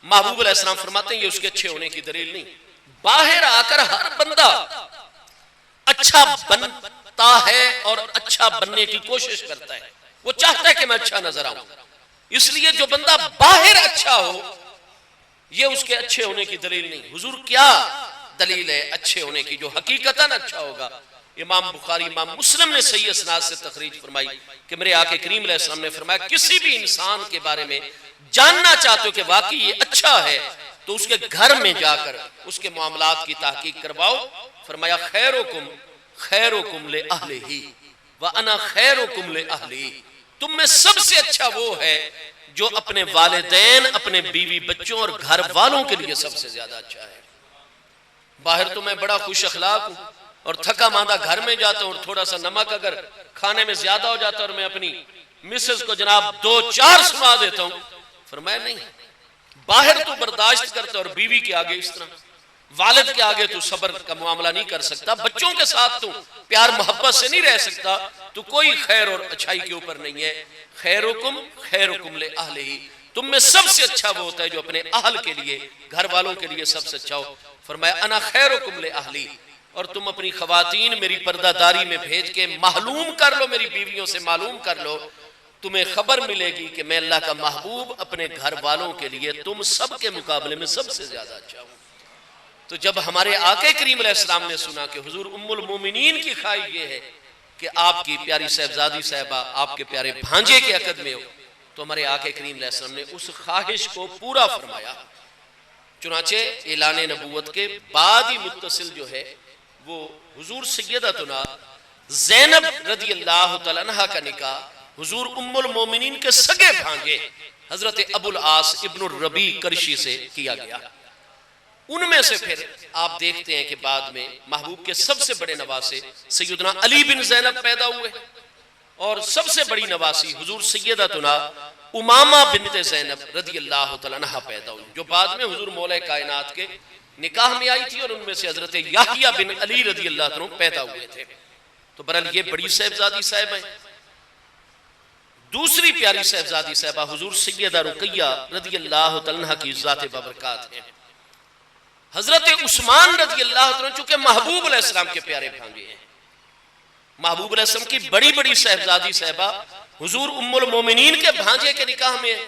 محبوب علیہ السلام فرماتے ہیں یہ اس کے اچھے ہونے کی دلیل نہیں. باہر آ کر ہر بندہ اچھا بنتا ہے اور اچھا بننے کی کوشش کرتا ہے وہ چاہتا ہے کہ میں اچھا نظر آؤں. اس لیے جو بندہ باہر اچھا ہو یہ اس کے اچھے ہونے کی دلیل نہیں. حضور کیا دلیل ہے اچھے ہونے کی جو حقیقتاً اچھا ہوگا. امام بخاری امام مسلم نے صحیح اسناد سے تخریج فرمائی کہ میرے آقا کریم علیہ السلام نے فرمایا کسی بھی انسان کے بارے میں جاننا چاہتے ہو کہ واقعی یہ اچھا ہے تو اس کے گھر میں جا کر اس کے معاملات کی تحقیق کرواؤ. فرمایا خیرکم لأہلہ وَأَنَا خَيْرُكُمْ لِأَهْلِي تم میں سب سے اچھا وہ ہے جو اپنے والدین اپنے بیوی بچوں اور گھر والوں کے لیے سب سے زیادہ اچھا ہے. باہر تو میں بڑا خوش اخلاق ہوں اور تھکا ماندہ گھر میں جاتا ہوں اور تھوڑا سا نمک اگر کھانے میں زیادہ ہو جاتا ہے اور میں اپنی مسز کو جناب 2-4 سنا دیتا ہوں. فرمایا نہیں باہر تو برداشت کرتا اور بیوی کے آگے اس طرح والد کے آگے تو صبر کا معاملہ نہیں کر سکتا بچوں کے ساتھ تو پیار محبت سے نہیں رہ سکتا تو کوئی خیر اور اچھائی کے اوپر نہیں ہے. خیرکم لأہلہ تم میں سب سے اچھا وہ ہوتا ہے جو اپنے اہل کے لیے گھر والوں کے لیے سب سے اچھا ہو. فرمایا انا خیرکم لأہلی اور تم اپنی خواتین میری پردہ داری میں بھیج کے معلوم کر لو میری بیویوں سے معلوم کر لو تمہیں خبر ملے گی کہ میں اللہ کا محبوب اپنے گھر والوں کے لیے تم سب کے مقابلے میں سب سے زیادہ اچھا ہوں. تو جب ہمارے آقا کریم علیہ السلام نے سنا کہ حضور ام المومنین کی خواہش یہ ہے کہ آپ کی پیاری صاحبزادی صاحبہ آپ کے پیارے بھانجے کے عقد میں ہو تو ہمارے آقا کریم علیہ السلام نے اس خواہش کو پورا فرمایا. چنانچہ اعلان نبوت کے بعد ہی متصل جو ہے وہ حضور سیدتنا زینب رضی اللہ تعالیٰ عنہ کا نکاح حضور ام المومنین کے سگے بھانجے حضرت ابو العاص ابن الربیع کرشی سے کیا گیا. ان میں سے پھر آپ دیکھتے ہیں کہ بعد میں محبوب کے سب سے بڑے نواسے سیدنا علی بن زینب پیدا ہوئے اور سب سے بڑی نواسی حضور سیدتنا امامہ بنت زینب رضی اللہ تعالیٰ عنہ پیدا ہوئی جو بعد میں حضور مولا کائنات کے نکاح میں آئی تھی اور ان میں سے حضرت یحییٰ بن علی رضی اللہ عنہ پیدا ہوئے تھے. تو برحال یہ بڑی صاحبزادی صاحب ہیں. دوسری پیاری صاحبزادی صاحبہ حضور سیدہ رقیہ رضی اللہ تعالیٰ عنہ کی ذات بابرکات ہیں. حضرت عثمان رضی اللہ عنہ چونکہ محبوب علیہ السلام کے پیارے بھانجے ہیں محبوب علیہ السلام کی بڑی بڑی صاحبزادی صاحبہ حضور ام المومنین کے بھانجے کے نکاح میں ہے،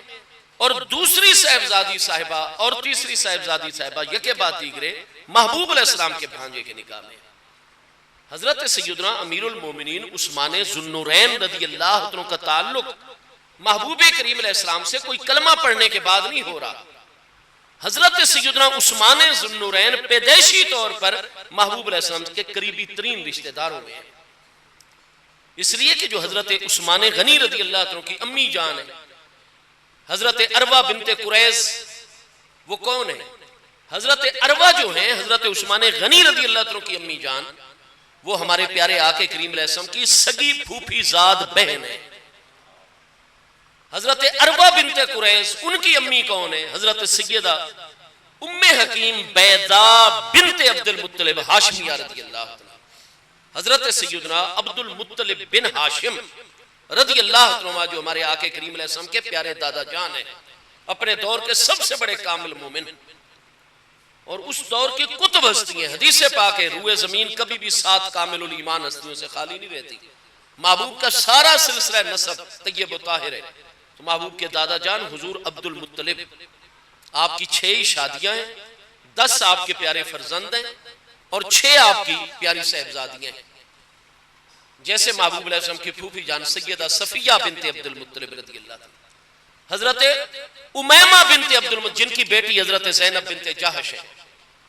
اور دوسری صاحبزادی صاحبہ اور تیسری صاحبزادی صاحبہ یکے بعد دیگرے محبوب علیہ السلام کے بھانجے کے نکاح میں ہے۔ حضرت سیدنا امیر المومنین عثمان ذو النورین رضی اللہ عنہ کا تعلق محبوب کریم علیہ السلام سے کوئی کلمہ پڑھنے کے بعد نہیں ہو رہا۔ حضرت سیدنا عثمان ذو النورین پیدائشی طور پر محبوب علیہ السلام کے قریبی ترین رشتہ داروں میں ہیں، اس لیے کہ جو حضرت عثمان غنی رضی اللہ عنہ کی امی جان ہے حضرت عروہ بنت قریظ، وہ کون ہے؟ حضرت عروہ جو ہیں حضرت عثمان غنی رضی اللہ عنہ کی امی جان، وہ ہمارے پیارے آقا کریم علیہ السلام کی سگی پھوپھی زاد بہن ہے۔ حضرت عروہ بنت قریظ ان کی امی کون ہے؟ حضرت سیدہ ام حکیم بیضاء بنت عبد المطلب ہاشمیہ رضی اللہ عنہ۔ حضرت سیدنا عبد المطلب بن ہاشم رضی اللہ عنہ جو ہمارے آقا کریم علیہ السلام کے پیارے دادا جان ہیں، اپنے دور کے سب سے بڑے کامل مومن، اور اس دور کی کتب ہستی ہیں۔ حدیث پاک ہے روئے زمین کبھی بھی 7 کامل الایمان ہستیوں سے خالی نہیں رہتی۔ محبوب کا سارا سلسلہ نسب طیب و طاہر ہے۔ تو محبوب کے دادا جان حضور عبد المطلب، آپ کی 6 ہی شادیاں ہیں، 10 آپ کے پیارے فرزند ہیں، اور 6 آپ کی پیاری صاحبزادیاں ہیں۔ جیسے محبوب علیہ السلام کی پھوپھی جان سیدہ صفیہ بنت عبد المطلب رضی اللہ عنہ، حضرت امیمہ بنت عبد المطلب جن کی بیٹی حضرت زینب بنت جہش ہے،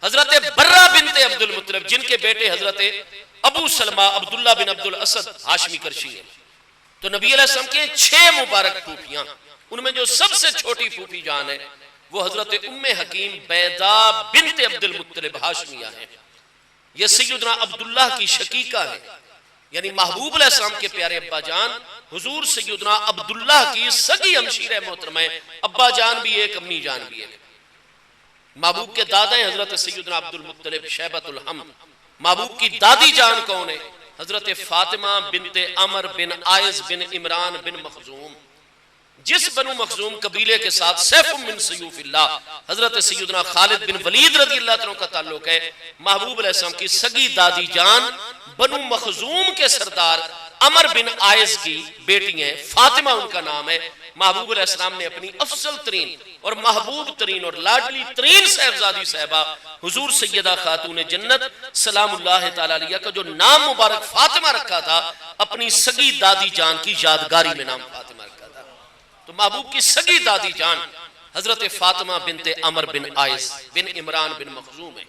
حضرت برہ بنت عبد المطلب جن کے بیٹے حضرت ابو سلمہ عبداللہ بن عبد الاسد ہاشمی کرشی ہیں۔ تو نبی علیہ السلام کے 6 مبارک پھوپھیاں، ان میں جو سب سے چھوٹی پھوپھی جان ہے وہ حضرت ام حکیم بیضاء بنت عبد المطلب ہاشمیہ ہیں۔ یہ سیدنا عبداللہ کی شقیقہ ہے، یعنی محبوب علیہ السلام کے پیارے ابا جان حضور سیدنا عبداللہ کی سگی ہمشیرہ محترمہ ہے، ابا جان بھی ایک امی جان بھی ایک۔ محبوب کے دادا ہیں حضرت سیدنا عبد المطلب شیبۃ الحمد۔ محبوب کی دادی جان کون ہے؟ حضرت فاطمہ بنت عمر بن عائز بن عمران بن مخزوم، جس بنو مخزوم قبیلے کے ساتھ سیف من سیوف اللہ حضرت سیدنا خالد بن ولید رضی اللہ عنہ کا تعلق ہے۔ محبوب علیہ السلام کی سگی دادی جان بنو مخزوم کے سردار عمر بن عائز کی بیٹی ہیں، فاطمہ ان کا نام ہے۔ محبوب علیہ السلام نے اپنی افضل ترین اور محبوب ترین اور لاڈلی ترین صاحبزادی صاحبہ حضور سیدہ خاتون جنت سلام اللہ تعالی علیہ کا جو نام مبارک فاطمہ رکھا تھا، اپنی سگی دادی جان کی یادگاری میں نام فاطمہ رکھا تھا۔ تو محبوب کی سگی دادی جان حضرت فاطمہ بنت عمر بن عائز بن عمران بن مخزوم ہے،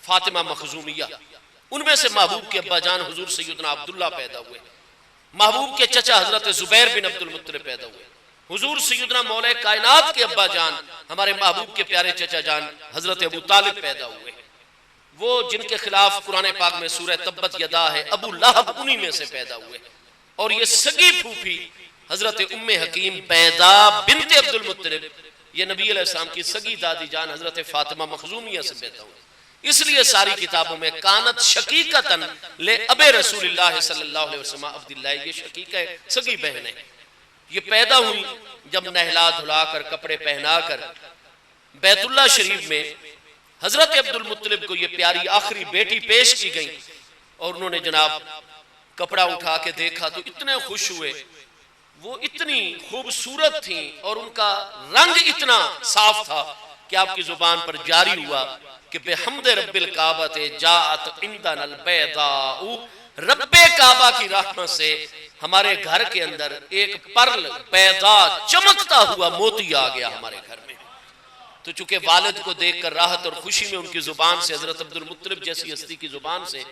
فاطمہ مخزومیہ۔ ان میں سے محبوب کے ابا جان حضور سیدنا عبداللہ پیدا ہوئے، محبوب کے چچا حضرت زبیر بن عبد المطلب پیدا ہوئے، حضور سیدنا مولا کائنات کے ابا جان ہمارے محبوب کے پیارے چچا جان حضرت ابو طالب پیدا ہوئے، وہ جن کے خلاف قرآن پاک میں سورہ تبت یدا ہے، ابو لہب انہی میں سے پیدا ہوئے۔ اور یہ سگی پھوپھی حضرت ام حکیم بیضاء بنت عبد المطلب، یہ نبی علیہ السلام کی سگی دادی جان حضرت فاطمہ مخزومیہ سے پیدا ہوئے۔ اس لیے ساری کتابوں میں کانت شقیقتن لے اب رسول اللہ صلی اللہ علیہ وسلم عبداللہ، یہ شقیقہ ہے، سگی بہن ہے۔ یہ پیدا ہوئی جب نہلا دھلا کر کپڑے پہنا کر بیت اللہ شریف میں حضرت عبد المطلب کو یہ پیاری آخری بیٹی پیش کی گئی، اور انہوں نے جناب کپڑا اٹھا کے دیکھا تو اتنے خوش ہوئے، وہ اتنی خوبصورت تھیں اور ان کا رنگ اتنا صاف تھا کہ آپ کی زبان پر جاری ہوا کہ بحمد رب الکعبۃ جاءت عندنا البیضاء، رب کعبہ کی رحمت سے ہمارے گھر کے اندر ایک پرل بیضاء چمکتا ہوا موتی آ گیا ہمارے گھر میں۔ تو چونکہ والد کو دیکھ کر راحت اور خوشی میں ان کی زبان سے حضرت عبد المطلب جیسی ہستی کی زبان سے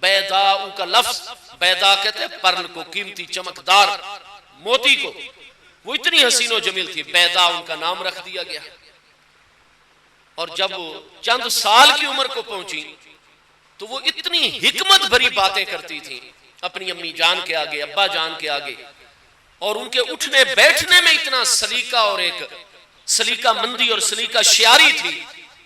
بیضاء کا لفظ، بیضاء کہتے ہیں پرل کو، قیمتی چمکدار موتی کو، وہ اتنی حسین و جمیل تھی، بیضاء ان کا نام رکھ دیا گیا۔ اور جب وہ چند سال کی عمر کو پہنچی تو وہ اتنی حکمت بھری باتیں کرتی تھی اپنی امی جان کے آگے، ابا جان کے آگے، اور ان کے اٹھنے بیٹھنے میں اتنا سلیقہ اور ایک سلیقہ مندی اور سلیقہ شیاری تھی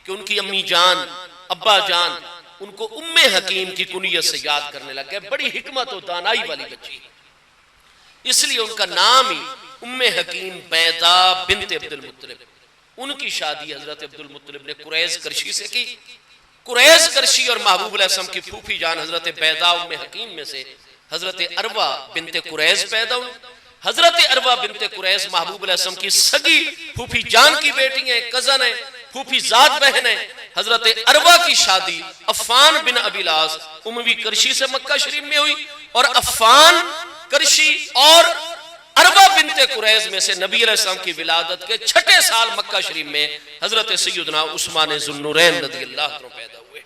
کہ ان کی امی جان ابا جان ان کو ام حکیم کی کنیت سے یاد کرنے لگ گئے۔ بڑی حکمت و دانائی والی بچی، اس لیے ان کا نام ہی ام حکیم بیضاء بنت عبد المطلب۔ ان کی شادی حضرت عبد المطلب نے قریظ کرشی سے کی۔ قریظ کرشی اور محبوب علیہ السلام کی پھوپھی جان حضرت بیضاء ام حکیم میں سے حضرت عروہ بنت قریظ پیدا ہوئی۔ حضرت عروہ بنت قریظ محبوب علیہ السلام کی سگی پھوپھی جان کی بیٹی ہیں، کزن ہیں، پھوپھی ذات بہن ہیں۔ حضرت عروہ کی شادی عفان بن ابی العاص اموی کرشی سے مکہ شریف میں ہوئی، اور عفان کرشی اور عروہ بنت قریظ میں سے نبی علیہ السلام کی ولادت کے 6 سال مکہ شریف میں حضرت سیدنا عثمان ذو النورین رضی اللہ عنہ پیدا ہوئے۔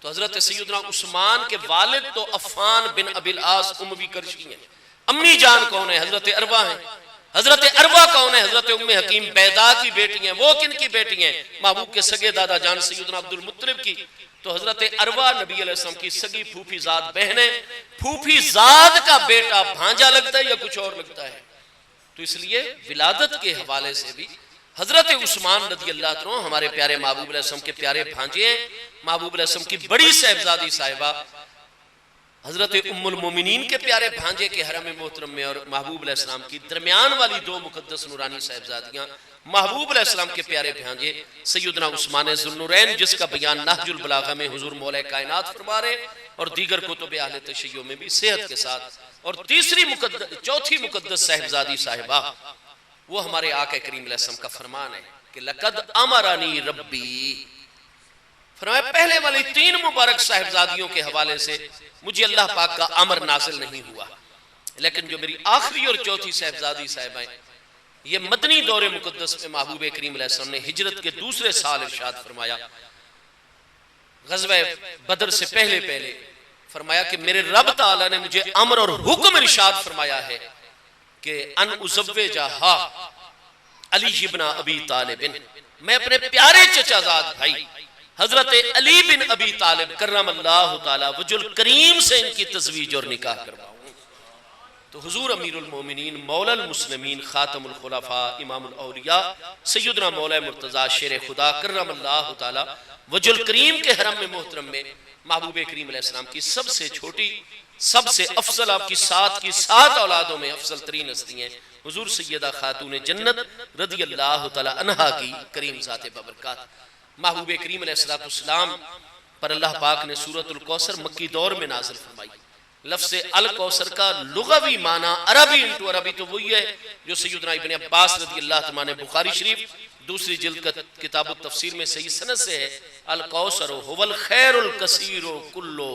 تو حضرت سیدنا عثمان کے والد تو عفان بن ابی العاص اموی کرشی ہیں۔ امی جان کون ہے؟ حضرت عروہ ہیں۔ حضرت عروہ کون ہے؟ حضرت ام حکیم بیضاء کی بیٹی ہیں۔ وہ کن کی بیٹی ہیں؟ محبوب کے سگے دادا جان سیدنا عبد المطلب کی۔ تو حضرت عروہ نبی علیہ السلام کی سگی پھوپھی ذات بہن ہے۔ پھوپھی ذات کا بیٹا بھانجا لگتا ہے یا کچھ اور لگتا ہے؟ تو اس لیے ولادت کے حوالے سے بھی حضرت عثمان رضی اللہ عنہ ہمارے پیارے محبوب علیہ السلام کے پیارے بھانجے ہیں۔ محبوب علیہ السلام کی بڑی صاحبزادی صاحبہ حضرت ام المومنین کے پیارے بھانجے کے حرم محترم میں، اور محبوب علیہ السلام کی درمیان والی 2 مقدس نورانی صاحبزادیاں محبوب علیہ السلام کے پیارے بھانجے سیدنا عثمان ذو النورین، جس کا بیان نہج البلاغہ میں حضور مولا کائنات فرما رہے اور دیگر کتب اہل تشیع میں بھی صحت کے ساتھ۔ اور چوتھی مقدس صاحبزادی صاحبہ وہ ہمارے آقا کریم علیہ السلام کا فرمان ہے کہ لقد امرنی ربی، فرمایا پہلے والی 3 مبارک صاحبزادیوں کے حوالے سے مجھے اللہ پاک کا امر نازل نہیں ہوا، لیکن جو میری آخری اور چوتھی صاحبزادی صاحبہ ہیں، یہ مدنی دور مقدس میں محبوب کریم علیہ السلام نے ہجرت کے 2 سال ارشاد فرمایا، غزوہ بدر سے پہلے فرمایا کہ میرے رب تعالیٰ نے مجھے امر اور حکم ارشاد فرمایا ہے کہ ان ازوجہا علی بن ابی طالب، میں اپنے پیارے چچا زاد بھائی حضرت علی بن ابی طالب کرم اللہ تعالی وجہ الکریم سے ان کی تزویج اور نکاح کرواؤں۔ تو حضور امیر المومنین مولا المسلمین خاتم الخلفاء امام الاولیاء سیدنا مولا مرتضی شیر خدا کرم اللہ تعالی وجہ الکریم کے حرم میں محترم میں محبوب کریم علیہ السلام کی سب سے چھوٹی، سب سے افضل، آپ کی 7 اولادوں میں افضل ترین ہستی ہیں حضور سیدہ خاتون جنت رضی اللہ تعالی عنہا کی کریم ذات بابرکات۔ محبوب کریم علیہ السلام پر اللہ پاک نے سورۃ الکوثر مکی دور میں نازل فرمائی۔ لفظ الکوثر کا لغوی معنی عربی انٹو عربی تو وہی ہے جو سیدنا ابن عباس رضی اللہ عنہ نے بخاری شریف 2 جلد کا کتاب التفسیر میں صحیح سند سے ہے، الکوثر هو الخیر الکثیر کلہ۔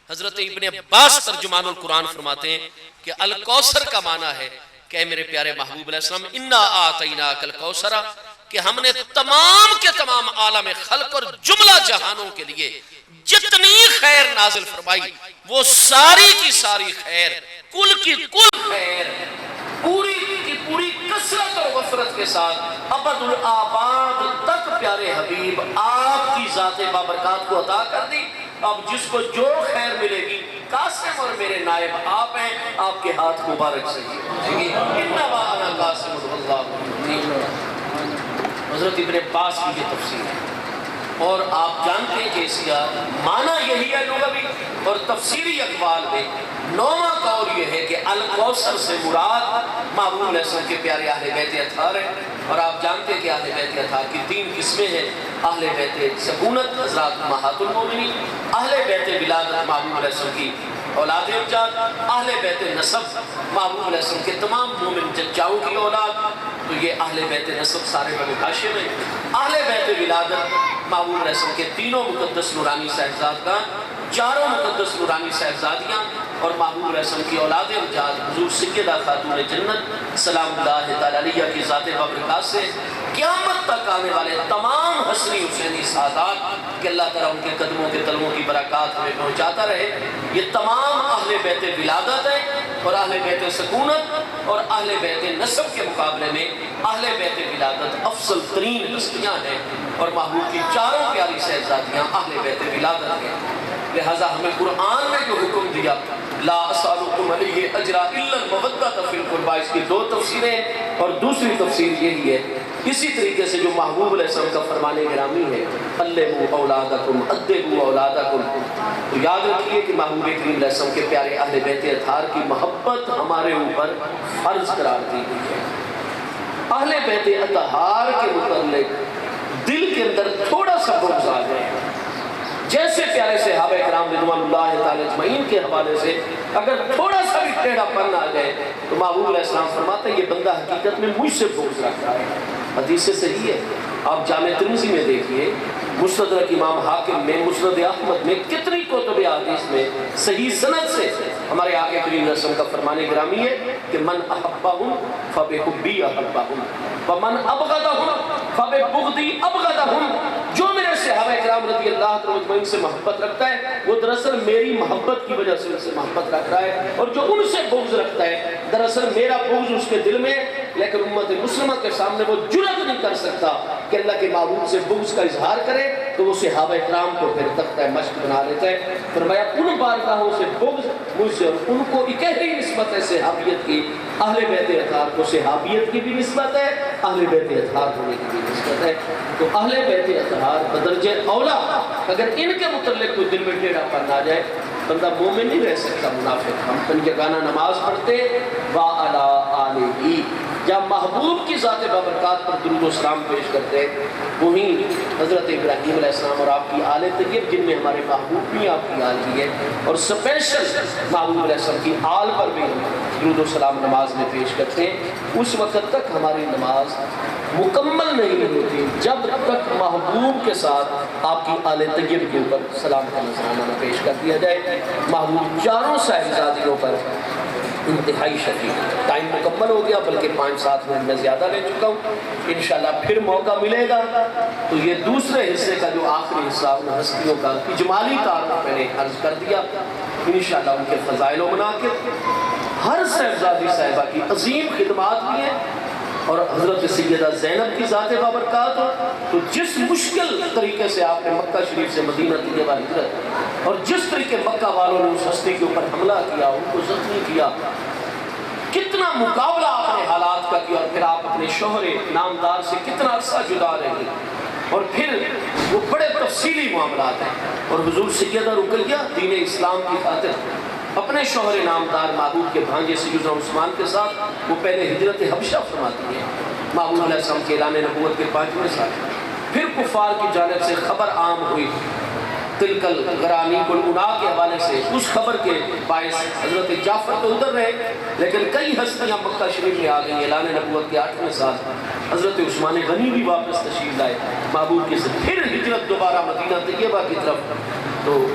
حضرت ابن عباس ترجمان القرآن فرماتے ہیں کہ الکوثر کا معنی ہے کہ اے میرے پیارے محبوب علیہ السلام انا آتیناک الکوثر، کہ ہم نے تمام کے تمام عالم خلق اور جملہ جہانوں کے لیے جتنی خیر نازل فرمائی وہ ساری کی ساری خیر، کل کی کل خیر، پوری کی پوری کثرت اور وفرت کے ساتھ ابد الآباد تک پیارے حبیب آپ کی ذات بابرکات کو عطا کر دی۔ اب جس کو جو خیر ملے گی، قاسم اور میرے نائب آپ ہیں، آپ کے ہاتھ مبارک سے انما انا قاسم اللہ۔ حضرت ابن عباس کی یہ تفسیر ہے، اور آپ جانتے ہیں کہ اس کا معنی یہی ہے لغوی اور تفسیری اقوال میں 9واں قول یہ ہے کہ الکوثر سے مراد محبوب علیہ السلام کے پیارے اہل بیت اطہار ہیں، اور آپ جانتے ہیں کہ اہل بیت اطہار کی 3 قسمیں ہیں، اہل بیت سکونت حضرات امہات المومنین، اہل بیت ولادت محبوب علیہ السلام کی اولاد امجاد، اہل بیت نسب محبوب علیہ السلام کے تمام مومن جچاؤں کی اولاد، تو یہ اہل بیت نسب سارے بنو ہاشم ہیں۔ اہل بیت ولادت محبوب علیہ السلام کے 3 مقدس نورانی صاحبزادگان، 4 مقدس نورانی صاحبزادیاں، اور محبوب علیہ السلام کی اولاد امجاد حضور سیدہ خاتون جنت سلام اللہ تعالی علیہ کی ذات بابرکات سے قیامت تک آنے والے تمام حسنی حسینی سعادات کہ اللہ تعالیٰ ان کے قدموں کے تلووں کی برکات ہمیں پہنچاتا رہے، یہ تمام اہل بیت ولادت ہیں۔ اور اہل بیت سکونت اور اہل بیت نسب کے مقابلے میں اہل بیت ولادت افضل ترین ہستیاں ہیں، اور محبوب کی 4 پیاری صاحبزادیاں اہل بیت ولادت ہیں۔ لہذا ہمیں قرآن نے جو حکم دیا لا اسألکم علیہ اجرا الا المودۃ فی القربى، اس کی 2 تفسیریں، اور دوسری تفسیر یہی ہے اسی طریقے سے جو محبوب علیہ السلام کا فرمان گرامی ہے علموا اولادکم ادبوا اولادکم، تو یاد رکھیے کہ محبوب کریم علیہ السلام کے پیارے اہل بیت اطہار کی محبت ہمارے اوپر فرض قرار دی گئی ہے۔ اہل بیت اطہار کے متعلق دل کے اندر تھوڑا سا بغض آ جائے، جیسے پیارے صحابہ کرام رضوان اللہ تعالی اجمعین کے حوالے سے اگر تھوڑا سا بھی ٹیڑھا پن آ جائے تو محبوب علیہ السلام فرماتے ہیں یہ بندہ حقیقت میں مجھ سے بغض رکھتا ہے۔ حدیث سے صحیح ہے، آپ جامع ترمذی میں دیکھیے، مستدرک امام حاکم میں، مسند احمد میں، کتنی کتب حدیث میں صحیح سند سے ہمارے آقا کریم صلی اللہ علیہ وسلم کا فرمان گرامی ہے کہ من احبہم فبحبی احبہم ومن ابغضہم فببغضی ابغضہم۔ جو میرے صحابہ کرام رضی اللہ عنہ سے محبت رکھتا ہے وہ دراصل میری محبت کی وجہ سے ان سے محبت رکھ رہا ہے، اور جو ان سے بغض رکھتا ہے دراصل میرا بغض اس کے دل میں ہے، لیکن امت مسلمہ کے سامنے وہ جرأت نہیں کر سکتا کہ اللہ کے محبوب سے بغض کا اظہار کرے، تو وہ صحابہ کرام کو پھر تختہ مشق بنا لیتا ہے۔ فرمایا ان بارگاہوں سے بغض مجھ سے، اور ان کو اکہری نسبت ہے صحابیت کی، اہل بیت اطہار کو صحابیت کی بھی نسبت ہے، اہل بیت اطہار ہونے کی بھی نسبت ہے۔ تو اہل بیت اطہار بدرجہ اولا، اگر ان کے متعلق کوئی دل میں ٹیڑھا پن آ جائے بندہ مومن نہیں رہ سکتا، منافق۔ ہم پنجگانہ نماز پڑھتے وَعَلَىٰ آلِهِ، جب محبوب کی ذات بابرکات پر درود و سلام پیش کرتے، وہیں حضرت ابراہیم علیہ السلام اور آپ کی آل طیب، جن میں ہمارے محبوب بھی آپ کی آل کی ہے، اور سپیشل محبوب علیہ السلام کی آل پر بھی درود و سلام نماز میں پیش کرتے ہیں، اس وقت تک ہماری نماز مکمل نہیں ہوتی جب تک محبوب کے ساتھ آپ کی آل طیب کے اوپر سلام کا نذرانہ نہ پیش کر دیا جائے۔ محبوب چاروں صاحبزادیوں پر انتہائی شفیق۔ ٹائم مکمل ہو گیا، بلکہ 5-7 منٹ میں زیادہ لے چکا ہوں، انشاءاللہ پھر موقع ملے گا تو یہ دوسرے حصے کا جو آخری حصہ ان ہستیوں کا اجمالی تعارف میں نے عرض کر دیا، انشاءاللہ ان کے فضائل و مناقب، ہر صاحبزادی صاحبہ کی عظیم خدمات بھی ہیں، اور حضرت سیدہ زینب کی ذات بابرکات ہو، تو جس مشکل طریقے سے آپ نے مکہ شریف سے مدینہ طیبہ ہجرت، اور جس طریقے مکہ والوں نے اس ہستی کے اوپر حملہ کیا، ان کو زخمی کیا، کتنا مقابلہ آپ نے حالات کا کیا، اور پھر آپ اپنے شوہر نامدار سے کتنا عرصہ جدا رہے، اور پھر وہ بڑے تفصیلی معاملات ہیں، اور حضور سیدہ رقیہ دین اسلام کی خاطر اپنے شوہر نامدار محبوب کے بھانجے سیدنا عثمان کے ساتھ وہ پہلے ہجرت حبشہ فرماتی ہیں، محبوب علیہ السلام کے اعلان نبوت کے 5ویں سال، پھر کفار کی جانب سے خبر عام ہوئی، تلک الغرانیق الأولیٰ کے حوالے سے، اس خبر کے باعث حضرت جعفر تو ادھر رہے، لیکن کئی ہستیاں مکہ شریف میں آ گئی۔ اعلان نبوت کے 8ویں سال حضرت عثمان غنی بھی واپس تشریف لائے محبوب کے ساتھ، پھر ہجرت دوبارہ مدینہ طیبہ کی طرف، تو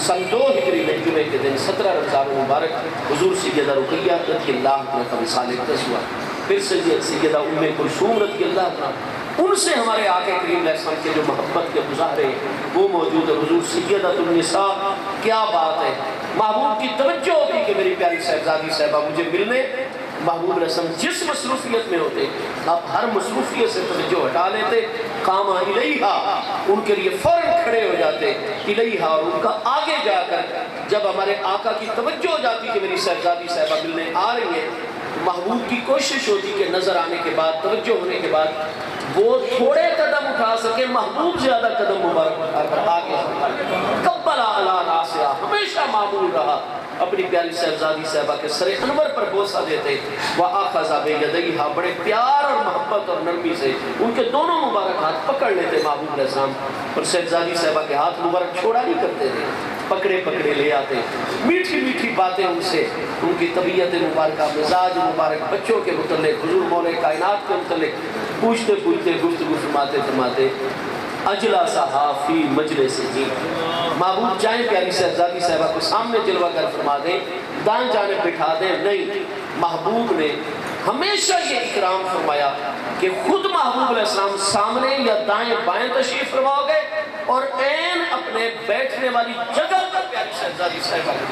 سن 2 ہجری میں جمعے کے دن 17 رمضان مبارک حضور سیدہ رقیہ رضی اللہ عنہ کا وصال اقدس ہوا، پھر سیدہ ام کلثوم رضی اللہ عنہ، ان سے ہمارے آقا کریم علیہ السلام کے جو محبت کے مظاہرے وہ موجود ہے۔ حضور سیدۃ النساء، کیا بات ہے، محبوب کی توجہ ہوتی کہ میری پیاری صاحبزادی صاحبہ مجھے ملنے، محبوب علیہ السلام جس مصروفیت میں ہوتے آپ ہر مصروفیت سے توجہ ہٹا لیتے، قام الیہا، ان کے لیے فوراً کھڑے ہو جاتے الیہا، اور ان کا آگے جا کر جب ہمارے آقا کی توجہ ہو جاتی کہ میری صاحبزادی صاحبہ ملنے آ رہی ہے، محبوب کی کوشش ہوتی کہ نظر آنے کے بعد، توجہ ہونے کے بعد وہ تھوڑے قدم اٹھا سکے، محبوب زیادہ قدم مبارک اٹھا کر آگے قبلہ علی راسیہ، ہمیشہ معمول رہا اپنی پیاری صاحبزادی صاحبہ کے سر انور پر بوسہ دیتے، وَآخَذَ بِيَدَيْهَا، بڑے پیار اور محبت اور نرمی سے ان کے دونوں مبارک ہاتھ پکڑ لیتے محبوب علیہ السلام، اور صاحبزادی صاحبہ کے ہاتھ مبارک چھوڑا نہیں کرتے تھے، پکڑے پکڑے لے آتے، میٹھی میٹھی باتیں ان سے، ان کی طبیعت مبارکہ، مزاج مبارک، بچوں کے متعلق، حضور مولا کائنات کے متعلق پوچھتے پوچھتے گفتگو فرماتے فرماتے اجلا صحا فی مجلس جی، محبوب چاہیں پیاری صاحبزادی صاحبہ کو سامنے جلوہ گر فرما دیں، دائیں جانب بٹھا دیں، نہیں، محبوب نے ہمیشہ یہ اکرام فرمایا کہ خود محبوب علیہ السلام سامنے یا دائیں بائیں تشریف فرما گئے، اور عین اپنے بیٹھنے والی جگہ پر پیاری صاحبزادی صاحبہ کو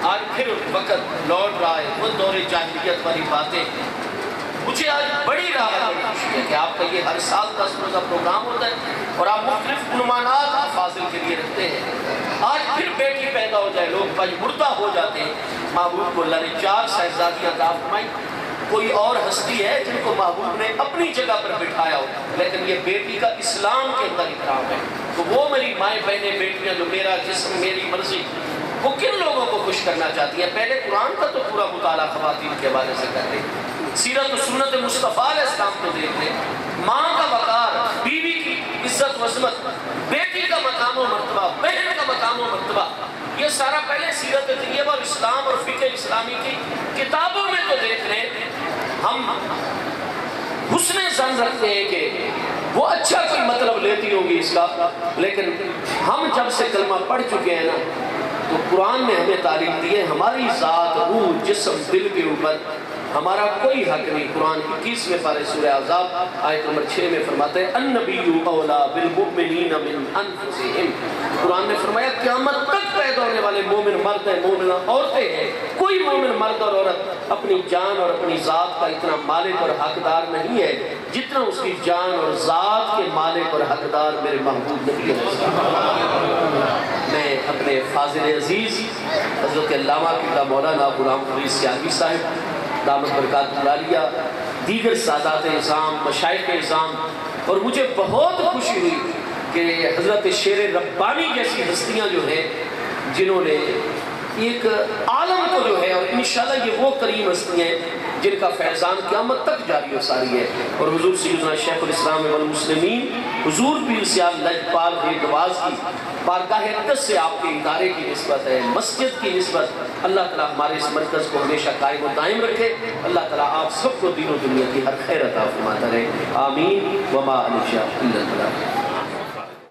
آج پھر وقت لوٹ رہا ہے، وہ دور جاہلیت والی باتیں، مجھے آج بڑی راحت خوشی ہے کہ آپ کا یہ ہر سال 10 روزہ پروگرام ہوتا ہے اور آپ مختلف عنوانات فاضل کے لیے رکھتے ہیں۔ آج پھر بیٹی پیدا ہو جائے، لوگ بھائی مردہ ہو جاتے ہیں، محبوب کو اللہ نے 4 صاحبزادیاں عطا فرمائی، کوئی اور ہستی ہے جن کو محبوب نے اپنی جگہ پر بٹھایا ہو، لیکن یہ بیٹی کا اسلام کے اندر اکرام ہے، تو وہ میری مائیں بہنیں بیٹیاں جو میرا جسم میری مرضی، وہ کن لوگوں کو خوش کرنا چاہتی ہیں؟ پہلے قرآن کا تو پورا مطالعہ خواتین کے حوالے سے کرتے، سیرت و سنت مصطفیٰ علیہ السلام کو دیکھتے، ماں کا وقار، بیوی کی عزت و عظمت، بیٹی کا مقام و مرتبہ، بہن کا مقام و مرتبہ، یہ سارا پہلے سیرت طیبہ اور اسلام اور فقہ اسلامی کی کتابوں میں تو دیکھ لیں، ہم حسن ظن رکھتے ہیں کہ وہ اچھا کوئی مطلب لیتی ہوگی اس کا، لیکن ہم جب سے کلمہ پڑھ چکے ہیں نا تو قرآن نے ہمیں تعلیم دی ہے ہماری ذات، روح، جسم، دل کے اوپر ہمارا کوئی حق نہیں۔ قرآن کی 21ویں پارے سورہ احزاب آیت نمبر 6 میں فرماتے ہیں النبی اولا بالمؤمنین من انفسہم۔ قرآن نے فرمایا قیامت تک پیدا ہونے والے مومن مرد ہیں، مومنہ عورتیں ہیں، کوئی مومن مرد اور عورت اپنی جان اور اپنی ذات کا اتنا مالک اور حقدار نہیں ہے جتنا اس کی جان اور ذات کے مالک اور حقدار میرے محبوب نبی علیہ السلام۔ میں اپنے فاضل عزیز حضرت علامہ قبلہ مولانا غلام فرید سیالوی صاحب دامت برکات العالیہ، دیگر سادات اعظام، مشائخ اعظام، اور مجھے بہت خوشی ہوئی کہ حضرت شیر ربانی جیسی ہستیاں جو ہیں جنہوں نے ایک عالم کو جو ہے، اور انشاءاللہ یہ وہ کریم ہستیاں ہیں جن کا فیضان قیامت تک جاری و ساری ہے، اور حضور سیدنا شیخ الاسلام والمسلمین حضور پیر سیال لجپال نواز کی بارگاہ اقدس سے آپ کے ادارے کی نسبت ہے، مسجد کی نسبت۔ اللہ تعالیٰ ہمارے اس مرکز کو ہمیشہ قائم و دائم رکھے، اللہ تعالیٰ آپ سب کو دین و دنیا کی ہر خیر عطا فرماتا رہے، آمین وما علیہ الا اللہ۔